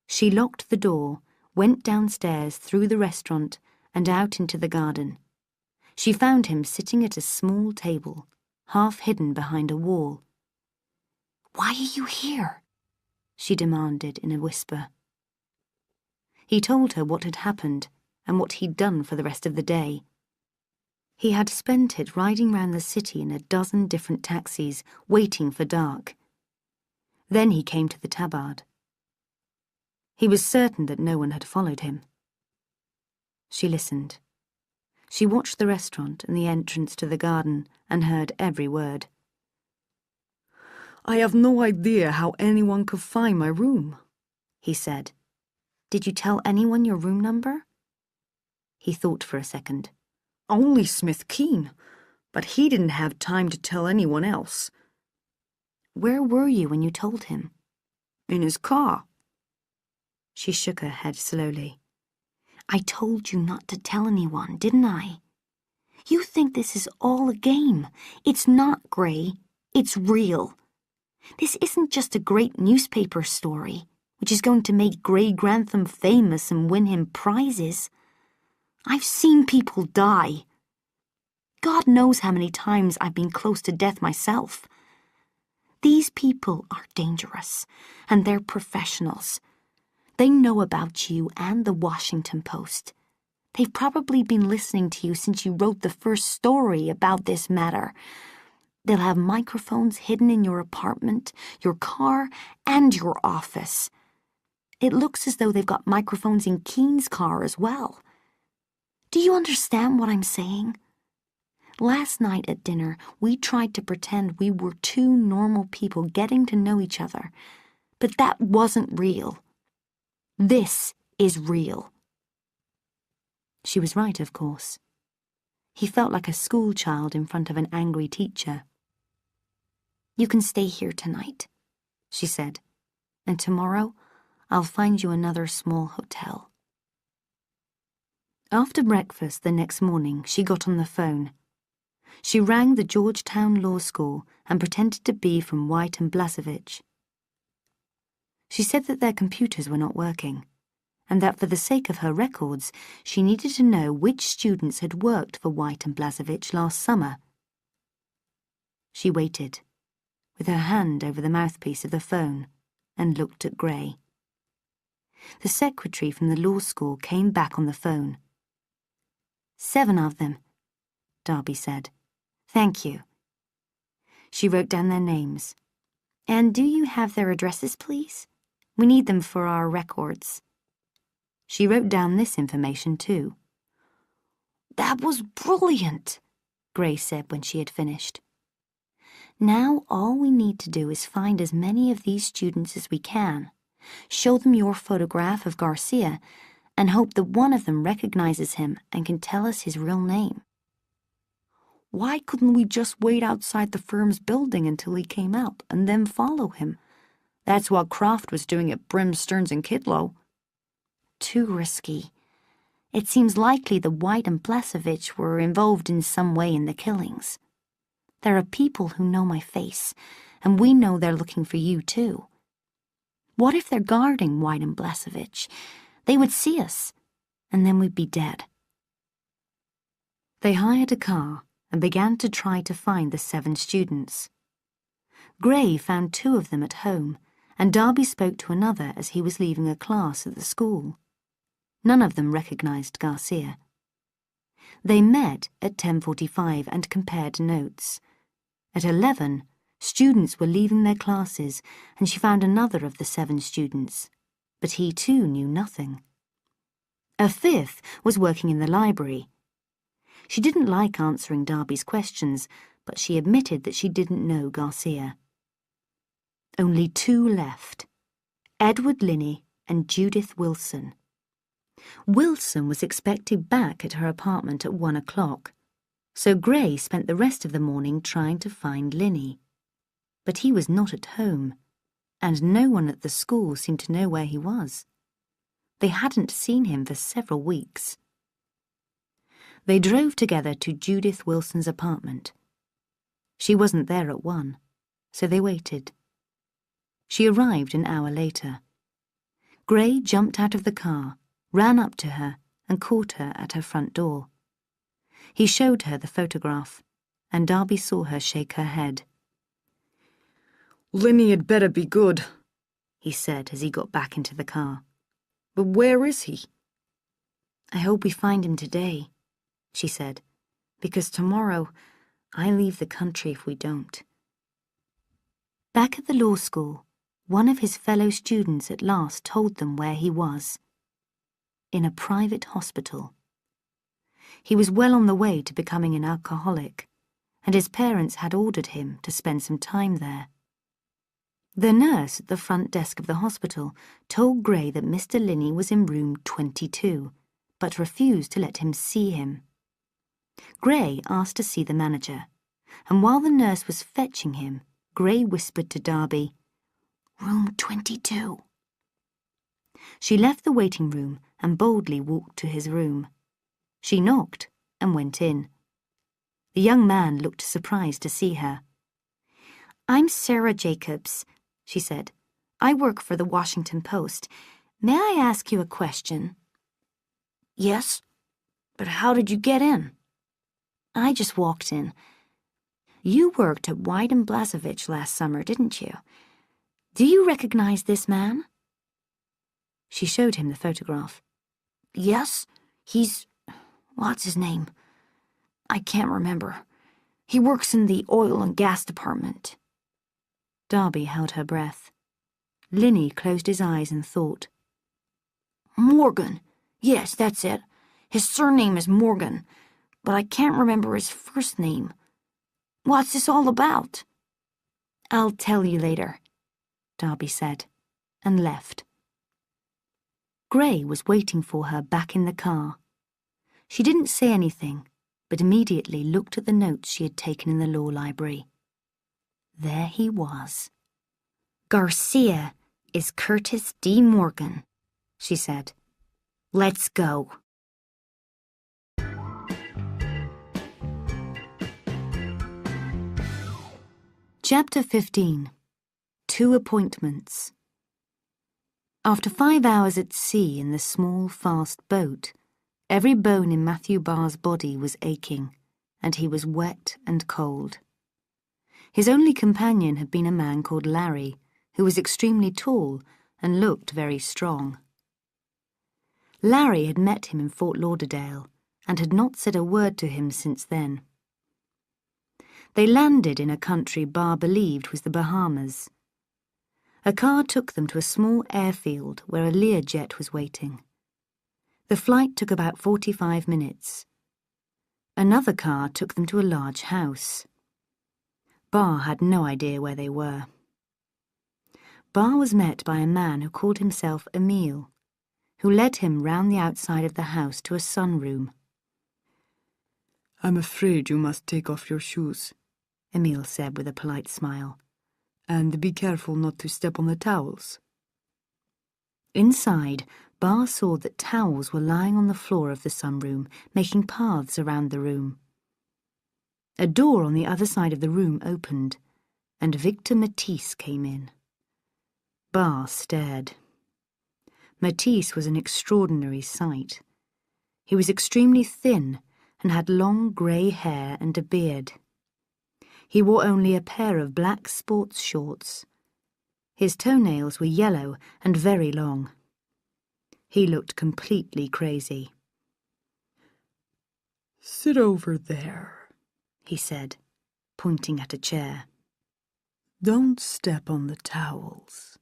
She locked the door, went downstairs through the restaurant and out into the garden. She found him sitting at a small table, half hidden behind a wall. "Why are you here?" she demanded in a whisper. He told her what had happened and what he'd done for the rest of the day. He had spent it riding round the city in a dozen different taxis, waiting for dark. Then he came to the Tabard. He was certain that no one had followed him. She listened. She watched the restaurant and the entrance to the garden and heard every word. I have no idea how anyone could find my room, he said. "Did you tell anyone your room number?" He thought for a second. Only Smith Keene, but he didn't have time to tell anyone else. "Where were you when you told him?" In his car. She shook her head slowly. "I told you not to tell anyone, didn't I? You think this is all a game. It's not, Gray. It's real. This isn't just a great newspaper story, which is going to make Gray Grantham famous and win him prizes. I've seen people die. God knows how many times I've been close to death myself. These people are dangerous, and they're professionals. They know about you and the Washington Post. They've probably been listening to you since you wrote the first story about this matter. They'll have microphones hidden in your apartment, your car, and your office. It looks as though they've got microphones in Keen's car as well. Do you understand what I'm saying? Last night at dinner, we tried to pretend we were two normal people getting to know each other, but that wasn't real. This is real. She was right, of course. He felt like a schoolchild in front of an angry teacher. You can stay here tonight, she said, and tomorrow I'll find you another small hotel. After breakfast the next morning, she got on the phone. She rang the Georgetown Law School and pretended to be from White and Blasevich. She said that their computers were not working, and that for the sake of her records, she needed to know which students had worked for White and Blasevich last summer. She waited, with her hand over the mouthpiece of the phone, and looked at Gray. The secretary from the law school came back on the phone. 7 of them, Darby said. Thank you. She wrote down their names. And do you have their addresses, please? We need them for our records. She wrote down this information, too. That was brilliant, Gray said when she had finished. Now all we need to do is find as many of these students as we can, show them your photograph of Garcia, and hope that one of them recognizes him and can tell us his real name. Why couldn't we just wait outside the firm's building until he came out and then follow him? That's what Croft was doing at Brim, Stearns and Kidlow. Too risky. It seems likely that White and Blasevich were involved in some way in the killings. There are people who know my face, and we know they're looking for you too. What if they're guarding White and Blasevich? They would see us, and then we'd be dead. They hired a car and began to try to find the 7 students. Gray found 2 of them at home, and Darby spoke to another as he was leaving a class at the school. None of them recognized Garcia. They met at 10:45 and compared notes. At 11, students were leaving their classes, and she found another of the 7 students, but he too knew nothing. A 5th was working in the library. She didn't like answering Darby's questions, but she admitted that she didn't know Garcia. Only 2 left, Edward Linney and Judith Wilson. Wilson was expected back at her apartment at 1 o'clock, so Gray spent the rest of the morning trying to find Linney. But he was not at home, and no one at the school seemed to know where he was. They hadn't seen him for several weeks. They drove together to Judith Wilson's apartment. She wasn't there at 1, so they waited. She arrived an hour later. Gray jumped out of the car, ran up to her, and caught her at her front door. He showed her the photograph, and Darby saw her shake her head. "Linney had better be good," he said as he got back into the car. "But where is he?" "I hope we find him today," she said, "because tomorrow I leave the country if we don't." Back at the law school, one of his fellow students at last told them where he was. In a private hospital. He was well on the way to becoming an alcoholic, and his parents had ordered him to spend some time there. The nurse at the front desk of the hospital told Gray that Mr. Linney was in room 22, but refused to let him see him. Gray asked to see the manager, and while the nurse was fetching him, Gray whispered to Darby, "Room 22." She left the waiting room and boldly walked to his room. She knocked and went in. The young man looked surprised to see her. "I'm Sarah Jacobs," she said. "I work for the Washington Post. May I ask you a question?" "Yes." But how did you get in? I just walked in. You worked at White and Blasevich last summer, didn't you? Do you recognize this man? She showed him the photograph. Yes, what's his name? I can't remember. He works in the oil and gas department. Darby held her breath. Linny closed his eyes and thought. Morgan. Yes, that's it. His surname is Morgan, but I can't remember his first name. What's this all about? I'll tell you later, Darby said, and left. Gray was waiting for her back in the car. She didn't say anything, but immediately looked at the notes she had taken in the law library. There he was. Garcia is Curtis D. Morgan, she said. Let's go. Chapter 15. 2 Appointments. After 5 hours at sea in the small, fast boat, every bone in Matthew Barr's body was aching, and he was wet and cold. His only companion had been a man called Larry, who was extremely tall and looked very strong. Larry had met him in Fort Lauderdale and had not said a word to him since then. They landed in a country Barr believed was the Bahamas. A car took them to a small airfield where a Learjet was waiting. The flight took about 45 minutes. Another car took them to a large house. Barr had no idea where they were. Barr was met by a man who called himself Emile, who led him round the outside of the house to a sunroom. "I'm afraid you must take off your shoes," Emile said with a polite smile. "And be careful not to step on the towels." Inside, Barr saw that towels were lying on the floor of the sunroom, making paths around the room. A door on the other side of the room opened, and Victor Matisse came in. Barr stared. Matisse was an extraordinary sight. He was extremely thin and had long grey hair and a beard. He wore only a pair of black sports shorts. His toenails were yellow and very long. He looked completely crazy. "Sit over there," he said, pointing at a chair. "Don't step on the towels."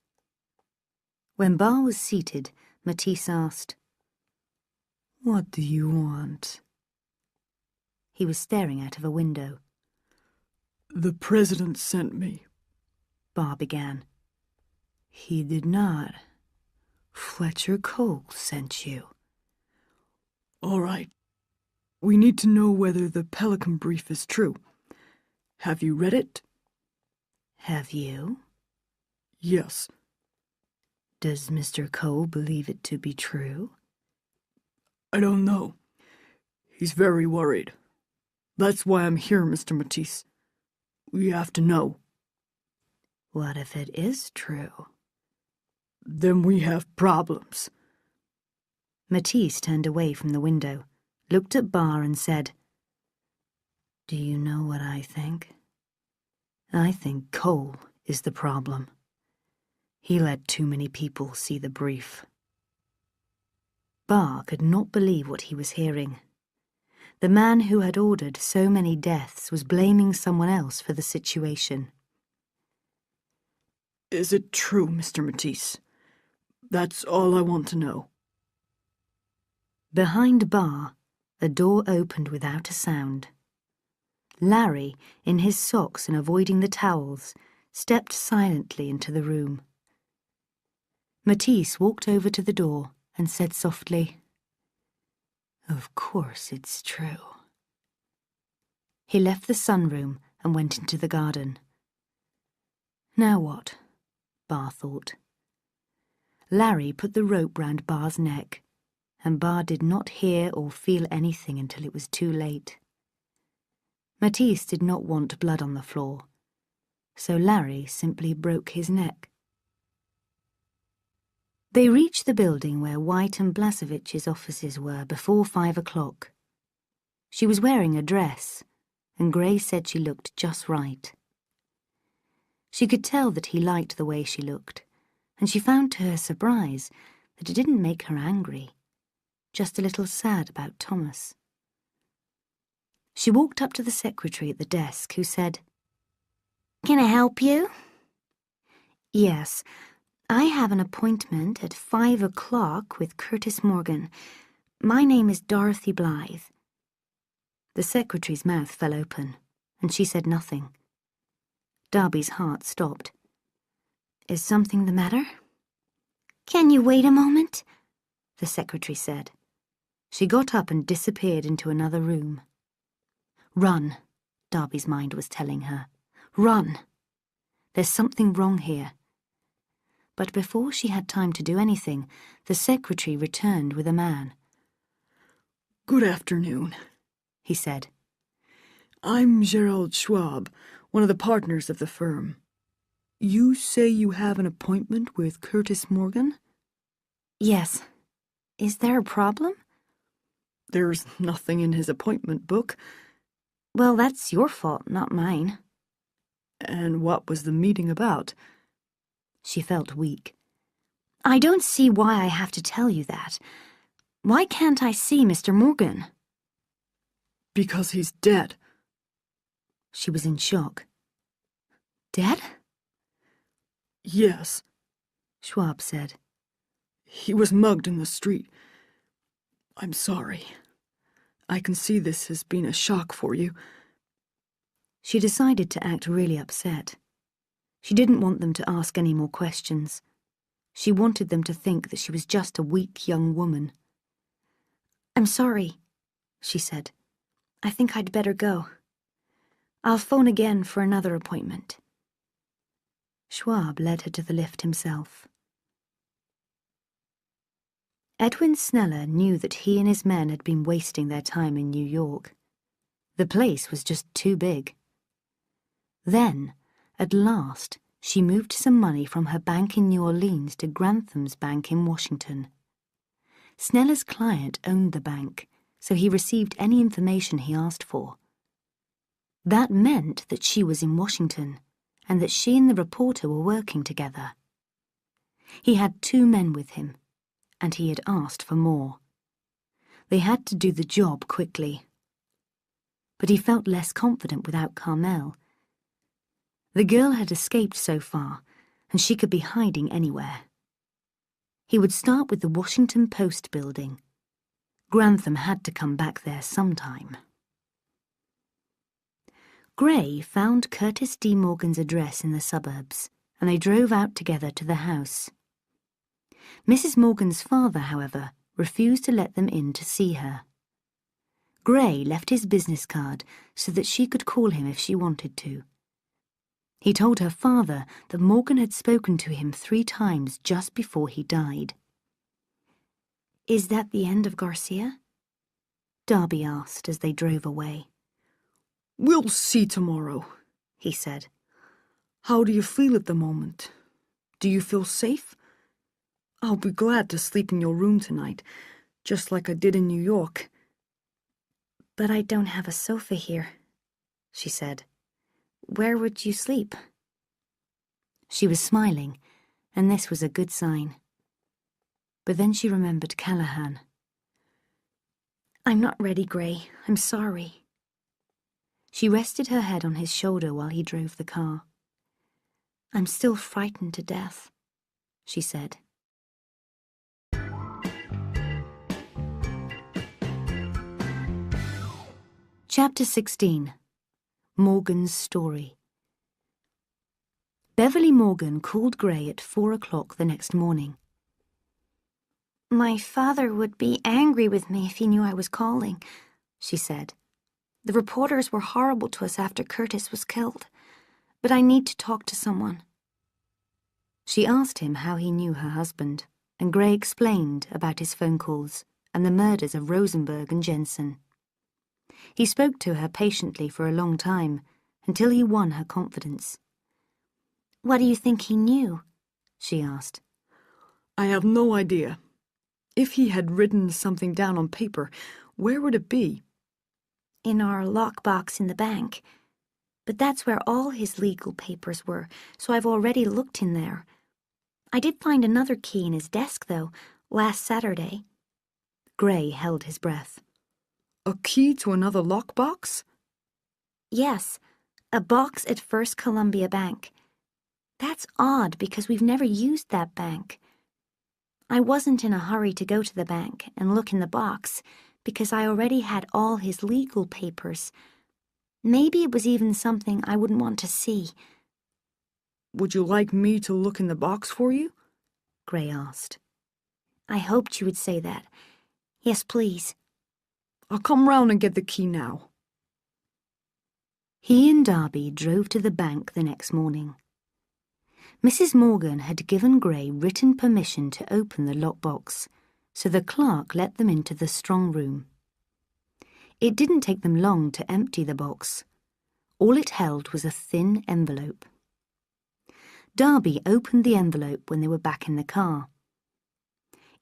When Barr was seated, Matisse asked, "What do you want?" He was staring out of a window. "The President sent me," Barr began. "He did not. Fletcher Cole sent you." "All right. We need to know whether the Pelican brief is true. Have you read it?" "Have you?" "Yes." "Does Mr. Cole believe it to be true?" "I don't know. He's very worried. That's why I'm here, Mr. Matisse. We have to know." "What if it is true?" "Then we have problems." Matisse turned away from the window, looked at Barr and said, "Do you know what I think? I think Cole is the problem. He let too many people see the brief." Barr could not believe what he was hearing. The man who had ordered so many deaths was blaming someone else for the situation. "Is it true, Mr. Matisse? That's all I want to know." Behind Barr, a door opened without a sound. Larry, in his socks and avoiding the towels, stepped silently into the room. Matisse walked over to the door and said softly, "Of course it's true." He left the sunroom and went into the garden. Now what? Barr thought. Larry put the rope round Barr's neck, and Barr did not hear or feel anything until it was too late. Matisse did not want blood on the floor, so Larry simply broke his neck. They reached the building where White and Blasevich's offices were before 5 o'clock, She was wearing a dress, and Gray said she looked just right. She could tell that he liked the way she looked, and she found to her surprise that it didn't make her angry, just a little sad about Thomas. She walked up to the secretary at the desk, who said, Can I help you? Yes, I have an appointment at 5 o'clock with Curtis Morgan. My name is Dorothy Blythe. The secretary's mouth fell open, and she said nothing. Darby's heart stopped. Is something the matter? Can you wait a moment? The secretary said. She got up and disappeared into another room. Run, Darby's mind was telling her. Run. There's something wrong here. But before she had time to do anything, the secretary returned with a man. Good afternoon, he said. I'm Gerald Schwab, one of the partners of the firm. You say you have an appointment with Curtis Morgan? Yes. Is there a problem? There's nothing in his appointment book. Well, that's your fault, not mine. And what was the meeting about? She felt weak. I don't see why I have to tell you that. Why can't I see Mr. Morgan? Because he's dead. She was in shock. Dead? Yes, Schwab said. He was mugged in the street. I'm sorry. I can see this has been a shock for you. She decided to act really upset. She didn't want them to ask any more questions. She wanted them to think that she was just a weak young woman. I'm sorry, she said. I think I'd better go. I'll phone again for another appointment. Schwab led her to the lift himself. Edwin Sneller knew that he and his men had been wasting their time in New York. The place was just too big. Then, at last, she moved some money from her bank in New Orleans to Grantham's bank in Washington. Sneller's client owned the bank, so he received any information he asked for. That meant that she was in Washington, and that she and the reporter were working together. He had 2 men with him, and he had asked for more. They had to do the job quickly. But he felt less confident without Carmel. The girl had escaped so far, and she could be hiding anywhere. He would start with the Washington Post building. Grantham had to come back there sometime. Gray found Curtis D. Morgan's address in the suburbs, and they drove out together to the house. Mrs. Morgan's father, however, refused to let them in to see her. Gray left his business card so that she could call him if she wanted to. He told her father that Morgan had spoken to him 3 times just before he died. Is that the end of Garcia? Darby asked as they drove away. We'll see tomorrow, he said. How do you feel at the moment? Do you feel safe? I'll be glad to sleep in your room tonight, just like I did in New York. But I don't have a sofa here, she said. Where would you sleep? She was smiling, and this was a good sign. But then she remembered Callahan. I'm not ready, Gray. I'm sorry. She rested her head on his shoulder while he drove the car. I'm still frightened to death, she said. Chapter 16. Morgan's Story. Beverly Morgan called Gray at 4 o'clock the next morning. My father would be angry with me if he knew I was calling, she said. The reporters were horrible to us after Curtis was killed, but I need to talk to someone. She asked him how he knew her husband, and Gray explained about his phone calls and the murders of Rosenberg and Jensen. He spoke to her patiently for a long time, until he won her confidence. What do you think he knew? She asked. I have no idea. If he had written something down on paper, where would it be? In our lockbox in the bank. But that's where all his legal papers were, so I've already looked in there. I did find another key in his desk, though, last Saturday. Gray held his breath. A key to another lockbox? Yes, a box at First Columbia Bank. That's odd because we've never used that bank. I wasn't in a hurry to go to the bank and look in the box because I already had all his legal papers. Maybe it was even something I wouldn't want to see. Would you like me to look in the box for you? Gray asked. I hoped you would say that. Yes, please. I'll come round and get the key now. He and Darby drove to the bank the next morning. Mrs. Morgan had given Gray written permission to open the lockbox, so the clerk let them into the strong room. It didn't take them long to empty the box. All it held was a thin envelope. Darby opened the envelope when they were back in the car.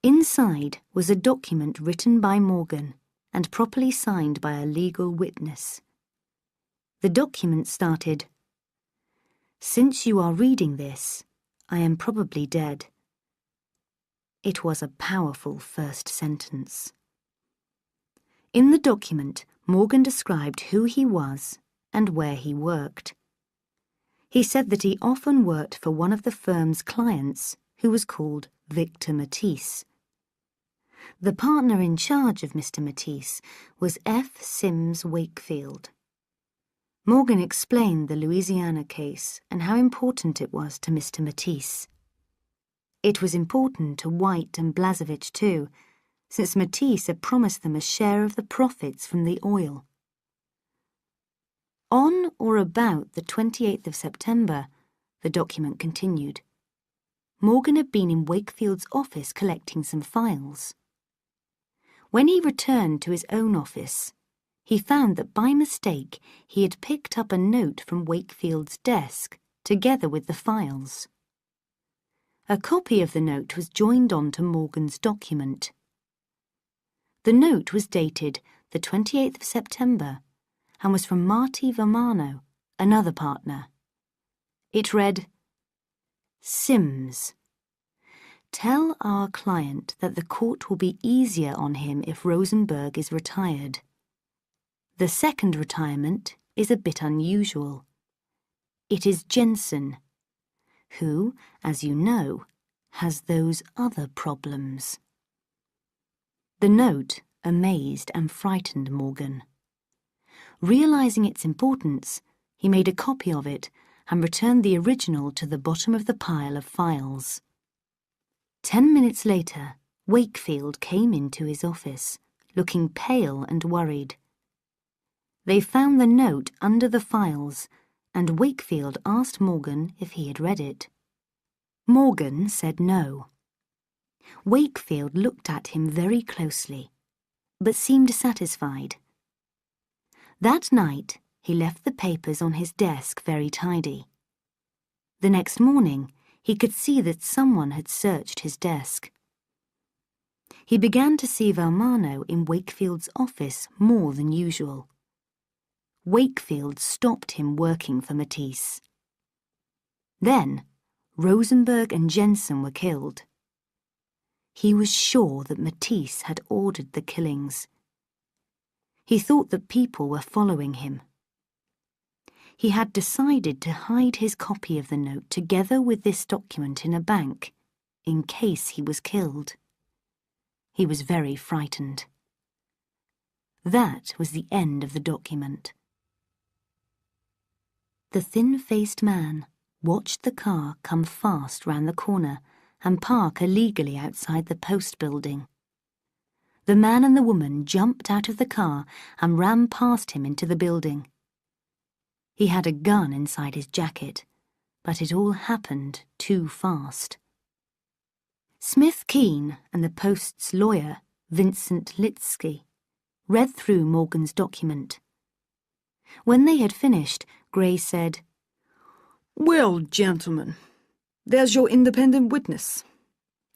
Inside was a document written by Morgan and properly signed by a legal witness. The document started, "Since you are reading this, I am probably dead." It was a powerful first sentence. In the document, Morgan described who he was and where he worked. He said that he often worked for one of the firm's clients, who was called Victor Matisse. The partner in charge of Mr. Matisse was F. Sims Wakefield. Morgan explained the Louisiana case and how important it was to Mr. Matisse. It was important to White and Blazevich too, since Matisse had promised them a share of the profits from the oil. On or about the 28th of September, the document continued, Morgan had been in Wakefield's office collecting some files. When he returned to his own office, he found that by mistake he had picked up a note from Wakefield's desk together with the files. A copy of the note was joined on to Morgan's document. The note was dated the 28th of September and was from Marty Vermano, another partner. It read, "Sims, tell our client that the court will be easier on him if Rosenberg is retired. The second retirement is a bit unusual. It is Jensen, who, as you know, has those other problems." The note amazed and frightened Morgan. Realizing its importance, he made a copy of it and returned the original to the bottom of the pile of files. 10 minutes later, Wakefield came into his office, looking pale and worried. They found the note under the files, and Wakefield asked Morgan if he had read it. Morgan said no. Wakefield looked at him very closely, but seemed satisfied. That night, he left the papers on his desk very tidy. The next morning, he could see that someone had searched his desk. He began to see Vermano in Wakefield's office more than usual. Wakefield stopped him working for Matisse. Then, Rosenberg and Jensen were killed. He was sure that Matisse had ordered the killings. He thought that people were following him. He had decided to hide his copy of the note together with this document in a bank, in case he was killed. He was very frightened. That was the end of the document. The thin-faced man watched the car come fast round the corner and park illegally outside the post building. The man and the woman jumped out of the car and ran past him into the building. He had a gun inside his jacket, but it all happened too fast. Smith Keene and the Post's lawyer, Vincent Litsky, read through Morgan's document. When they had finished, Gray said, "Well, gentlemen, there's your independent witness.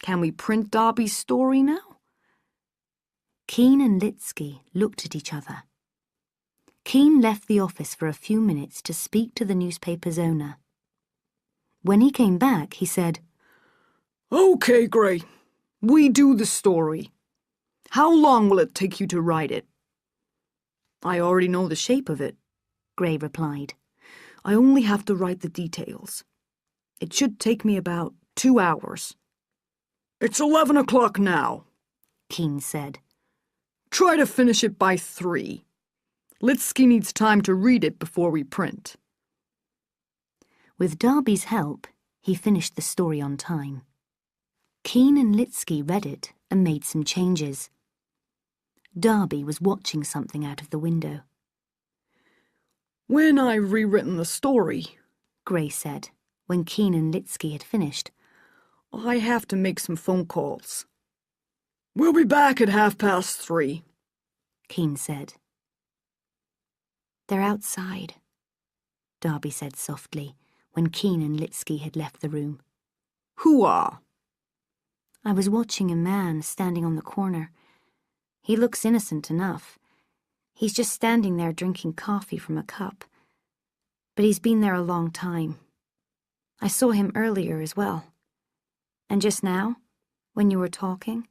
Can we print Darby's story now?" Keene and Litsky looked at each other. Keane left the office for a few minutes to speak to the newspaper's owner. When he came back, he said, "Okay, Gray. We do the story. How long will it take you to write it?" "I already know the shape of it," Gray replied. "I only have to write the details. It should take me about 2 hours." "It's 11 o'clock now," Keane said. "Try to finish it by 3. Litsky needs time to read it before we print." With Darby's help, he finished the story on time. Keane and Litsky read it and made some changes. Darby was watching something out of the window. "When I've rewritten the story," Gray said, when Keane and Litsky had finished, "I have to make some phone calls." "We'll be back at 3:30. Keane said. "They're outside," Darby said softly, when Keane and Litsky had left the room. "Who are?" "I was watching a man standing on the corner. He looks innocent enough. He's just standing there drinking coffee from a cup. But he's been there a long time. I saw him earlier as well. And just now, when you were talking,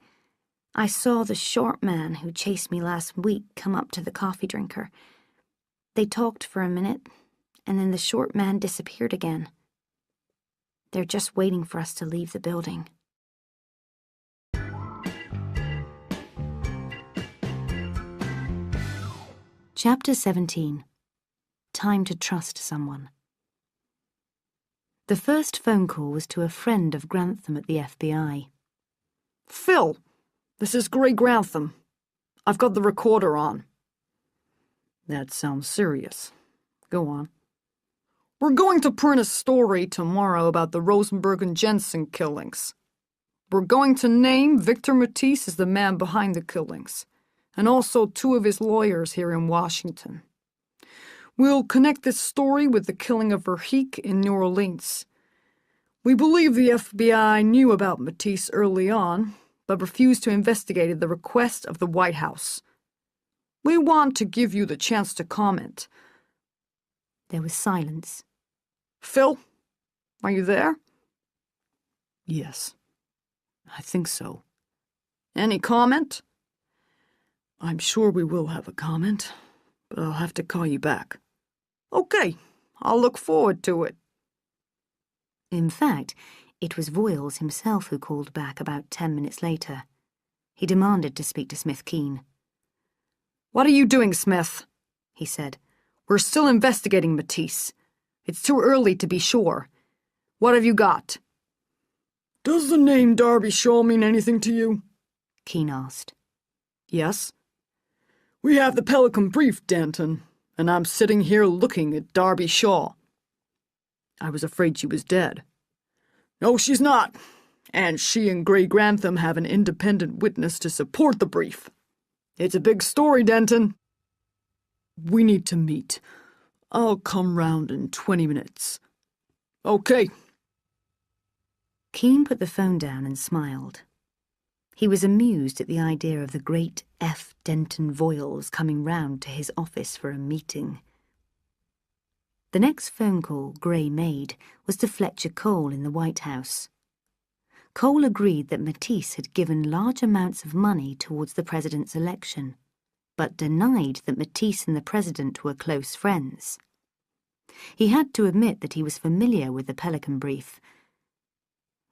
I saw the short man who chased me last week come up to the coffee drinker. They talked for a minute, and then the short man disappeared again. They're just waiting for us to leave the building." Chapter 17. Time to trust someone. The first phone call was to a friend of Grantham at the FBI. "Phil, this is Gray Grantham. I've got the recorder on." "That sounds serious. Go on." "We're going to print a story tomorrow about the Rosenberg and Jensen killings. We're going to name Victor Matisse as the man behind the killings, and also 2 of his lawyers here in Washington. We'll connect this story with the killing of Verheek in New Orleans. We believe the FBI knew about Matisse early on, but refused to investigate at the request of the White House. We want to give you the chance to comment." There was silence. "Phil, are you there?" "Yes, I think so." "Any comment?" "I'm sure we will have a comment, but I'll have to call you back." "Okay, I'll look forward to it." In fact, it was Voiles himself who called back about 10 minutes later. He demanded to speak to Smith Keane. "What are you doing, Smith?" he said. "We're still investigating Matisse. It's too early to be sure. What have you got?" "Does the name Darby Shaw mean anything to you?" Keane asked. "Yes." "We have the Pelican brief, Denton, and I'm sitting here looking at Darby Shaw." I was afraid she was dead. "No, she's not. And she and Gray Grantham have an independent witness to support the brief. It's a big story, Denton." "We need to meet. I'll come round in 20 minutes. "Okay." Keane put the phone down and smiled. He was amused at the idea of the great F. Denton Voiles coming round to his office for a meeting. The next phone call Gray made was to Fletcher Cole in the White House. Cole agreed that Matisse had given large amounts of money towards the president's election, but denied that Matisse and the president were close friends. He had to admit that he was familiar with the Pelican brief.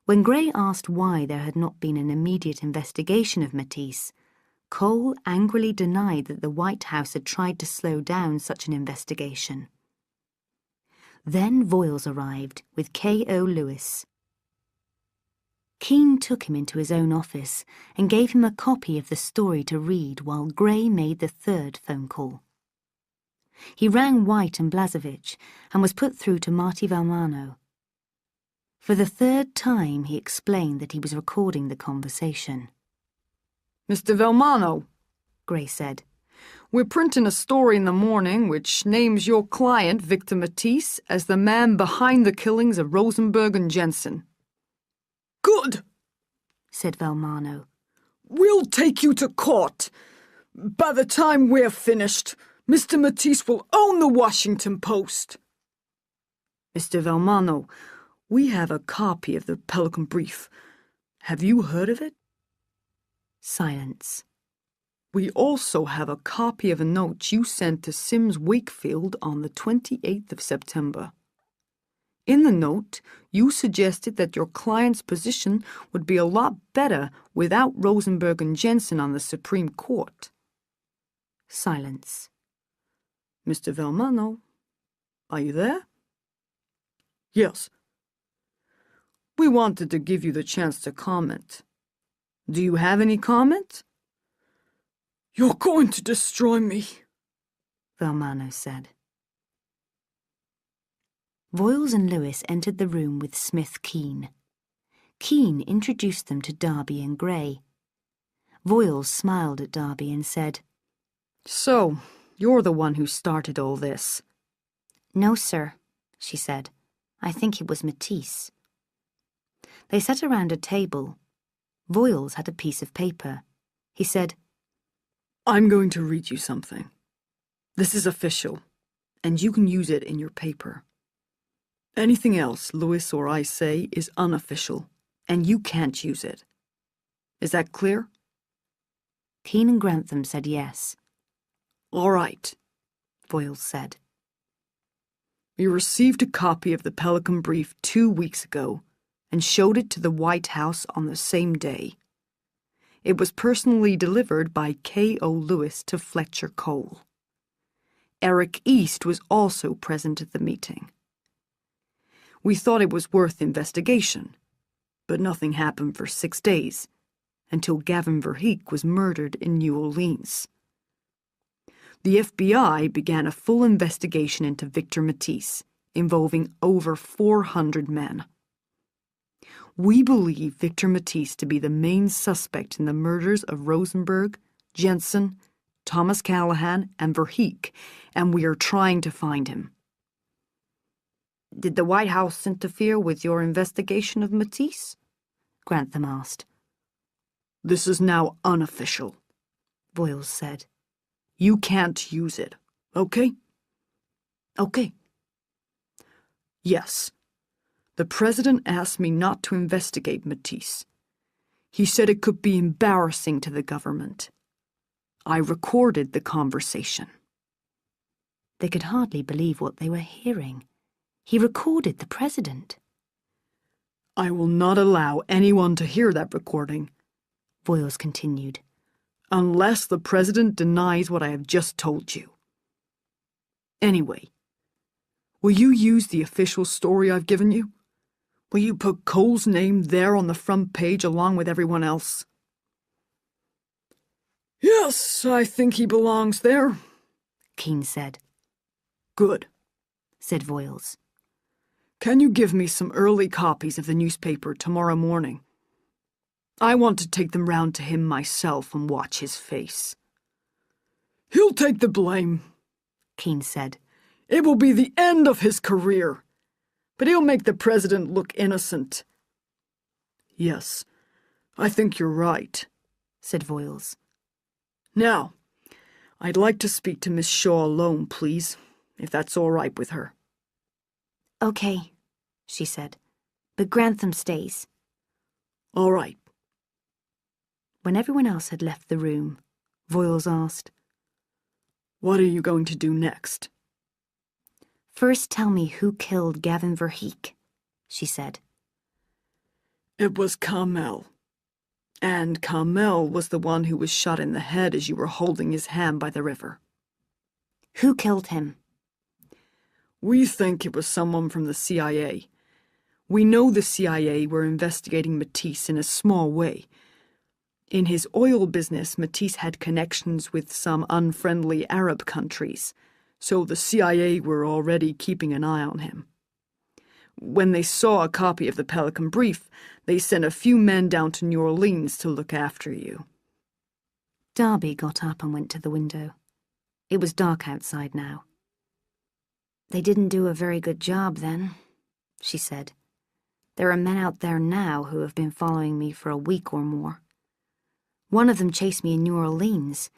When Gray asked why there had not been an immediate investigation of Matisse, Cole angrily denied that the White House had tried to slow down such an investigation. Then Voiles arrived with K.O. Lewis. Keane took him into his own office and gave him a copy of the story to read while Gray made the third phone call. He rang White and Blazevich and was put through to Marty Valmano. For the third time he explained that he was recording the conversation. "Mr. Valmano," Gray said, "we're printing a story in the morning which names your client, Victor Matisse, as the man behind the killings of Rosenberg and Jensen." "Good," said Valmano. "We'll take you to court. By the time we're finished, Mr. Matisse will own the Washington Post. Mr. Valmano, we have a copy of the Pelican brief. Have you heard of it? Silence. We also have a copy of a note you sent to Sims Wakefield on the 28th of September. In the note, you suggested that your client's position would be a lot better without Rosenberg and Jensen on the Supreme Court. Silence. Mr. Valmano, are you there? Yes. We wanted to give you the chance to comment. Do you have any comment? You're going to destroy me, Valmano said. Voiles and Lewis entered the room with Smith Keene. Keene introduced them to Darby and Gray. Voiles smiled at Darby and said, So, you're the one who started all this. No, sir, she said. I think it was Matisse. They sat around a table. Voiles had a piece of paper. He said, I'm going to read you something. This is official, and you can use it in your paper. Anything else Lewis or I say is unofficial, and you can't use it. Is that clear? Keene and Grantham said yes. All right, Voiles said. We received a copy of the Pelican brief 2 weeks ago and showed it to the White House on the same day. It was personally delivered by K.O. Lewis to Fletcher Cole. Eric East was also present at the meeting. We thought it was worth investigation, but nothing happened for 6 days, until Gavin Verheek was murdered in New Orleans. The FBI began a full investigation into Victor Matisse, involving over 400 men. We believe Victor Matisse to be the main suspect in the murders of Rosenberg, Jensen, Thomas Callahan, and Verheek, and we are trying to find him. Did the White House interfere with your investigation of Matisse? Grantham asked. This is now unofficial, Voiles said. You can't use it, okay? Okay. Yes. The president asked me not to investigate Matisse. He said it could be embarrassing to the government. I recorded the conversation. They could hardly believe what they were hearing. He recorded the president. I will not allow anyone to hear that recording, Voiles continued, unless the president denies what I have just told you. Anyway, will you use the official story I've given you? Will you put Cole's name there on the front page along with everyone else? Yes, I think he belongs there, Keene said. Good, said Voiles. Can you give me some early copies of the newspaper tomorrow morning? I want to take them round to him myself and watch his face. He'll take the blame, Keene said. It will be the end of his career, but he'll make the president look innocent. Yes, I think you're right, said Voiles. Now, I'd like to speak to Miss Shaw alone, please, if that's all right with her. Okay, she said, but Grantham stays. All right. When everyone else had left the room, Voiles asked, What are you going to do next? First tell me who killed Gavin Verheek, she said. It was Carmel. And Carmel was the one who was shot in the head as you were holding his hand by the river. Who killed him? We think it was someone from the CIA. We know the CIA were investigating Matisse in a small way. In his oil business, Matisse had connections with some unfriendly Arab countries, so the CIA were already keeping an eye on him. When they saw a copy of the Pelican brief, they sent a few men down to New Orleans to look after you. Darby got up and went to the window. It was dark outside now. They didn't do a very good job then, she said. There are men out there now who have been following me for a week or more. One of them chased me in New Orleans,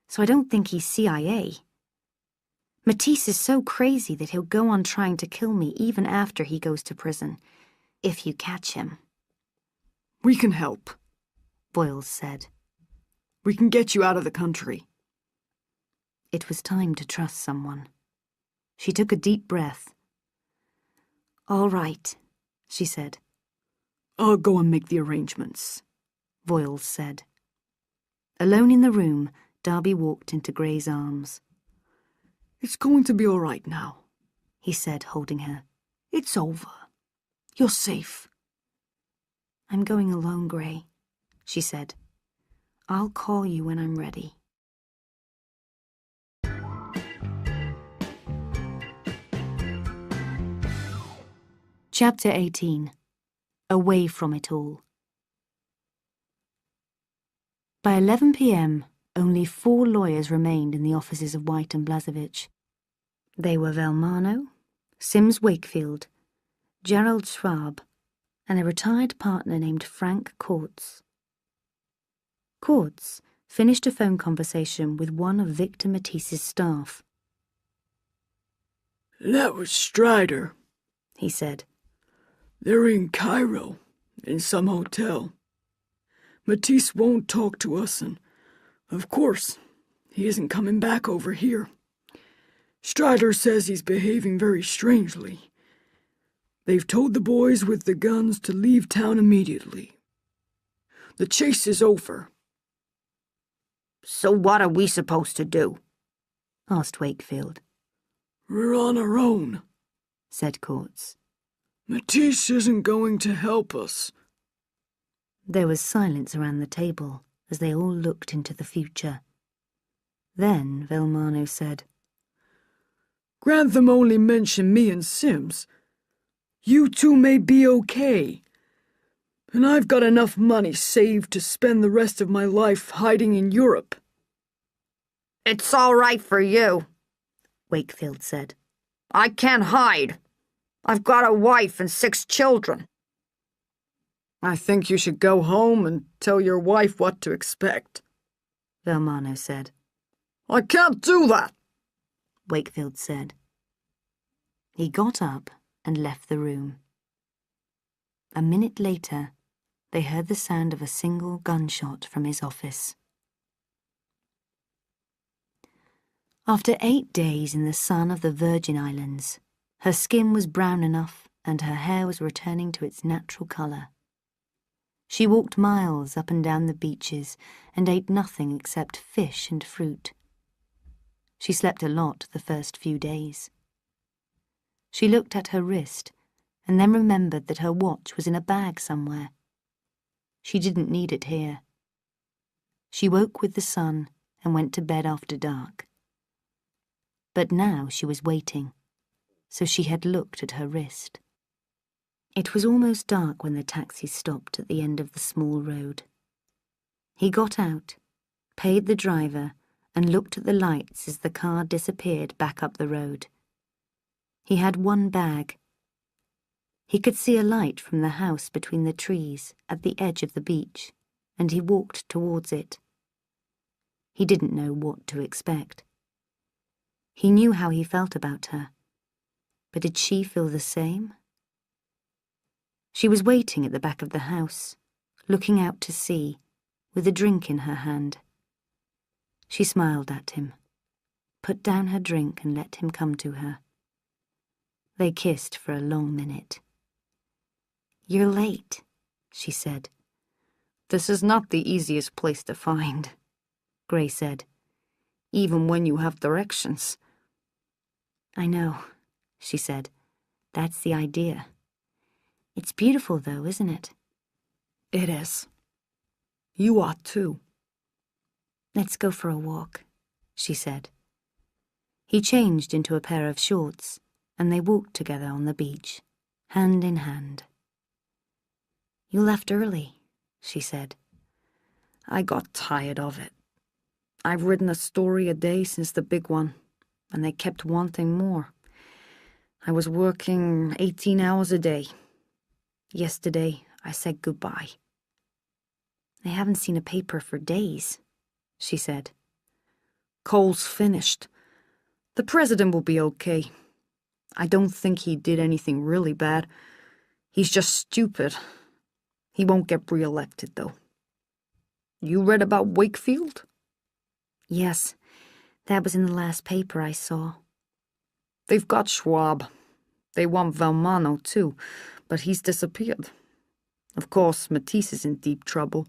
so I don't think he's CIA. Matisse is so crazy that he'll go on trying to kill me even after he goes to prison, if you catch him. We can help, Boyles said. We can get you out of the country. It was time to trust someone. She took a deep breath. All right, she said. I'll go and make the arrangements, Boyles said. Alone in the room, Darby walked into Gray's arms. It's going to be all right now, he said, holding her. It's over. You're safe. I'm going alone, Gray, she said. I'll call you when I'm ready. Chapter 18. Away from it all. By 11 p.m., only 4 lawyers remained in the offices of White and Blazevich. They were Velmano, Sims Wakefield, Gerald Schwab, and a retired partner named Frank Courts. Courts finished a phone conversation with one of Victor Matisse's staff. That was Strider, he said. They're in Cairo, in some hotel. Matisse won't talk to us, and, of course, he isn't coming back over here. Strider says he's behaving very strangely. They've told the boys with the guns to leave town immediately. The chase is over. So what are we supposed to do? Asked Wakefield. We're on our own, said Courts. Matisse isn't going to help us. There was silence around the table as they all looked into the future. Then Velmano said, Grantham only mentioned me and Sims. You two may be okay. And I've got enough money saved to spend the rest of my life hiding in Europe. It's all right for you, Wakefield said. I can't hide. I've got a wife and 6 children. I think you should go home and tell your wife what to expect, Velmano said. I can't do that, Wakefield said. He got up and left the room. A minute later, they heard the sound of a single gunshot from his office. After 8 days in the sun of the Virgin Islands, her skin was brown enough and her hair was returning to its natural colour. She walked miles up and down the beaches and ate nothing except fish and fruit. She slept a lot the first few days. She looked at her wrist and then remembered that her watch was in a bag somewhere. She didn't need it here. She woke with the sun and went to bed after dark. But now she was waiting, so she had looked at her wrist. It was almost dark when the taxi stopped at the end of the small road. He got out, paid the driver, and looked at the lights as the car disappeared back up the road. He had one bag. He could see a light from the house between the trees at the edge of the beach, and he walked towards it. He didn't know what to expect. He knew how he felt about her, but did she feel the same? She was waiting at the back of the house, looking out to sea, with a drink in her hand. She smiled at him, put down her drink and let him come to her. They kissed for a long minute. "You're late," she said. This is not the easiest place to find, Gray said, even when you have directions. "I know," she said. "That's the idea. It's beautiful, though, isn't it?" It is. You ought too. "Let's go for a walk," she said. He changed into a pair of shorts, and they walked together on the beach, hand in hand. "You left early," she said. I got tired of it. I've written a story a day since the big one, and they kept wanting more. I was working 18 hours a day. Yesterday, I said goodbye. "I haven't seen a paper for days," she said. Coal's finished. The president will be okay. I don't think he did anything really bad. He's just stupid. He won't get re-elected, though. You read about Wakefield? Yes, that was in the last paper I saw. They've got Schwab. They want Valmano, too, but he's disappeared. Of course, Matisse is in deep trouble.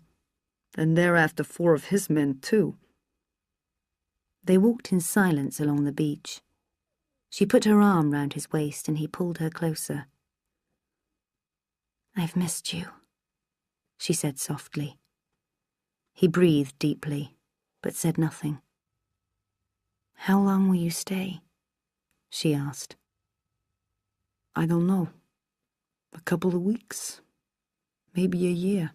And they're after 4 of his men, too. They walked in silence along the beach. She put her arm round his waist and he pulled her closer. I've missed you, she said softly. He breathed deeply, but said nothing. How long will you stay? She asked. I don't know. A couple of weeks. Maybe a year.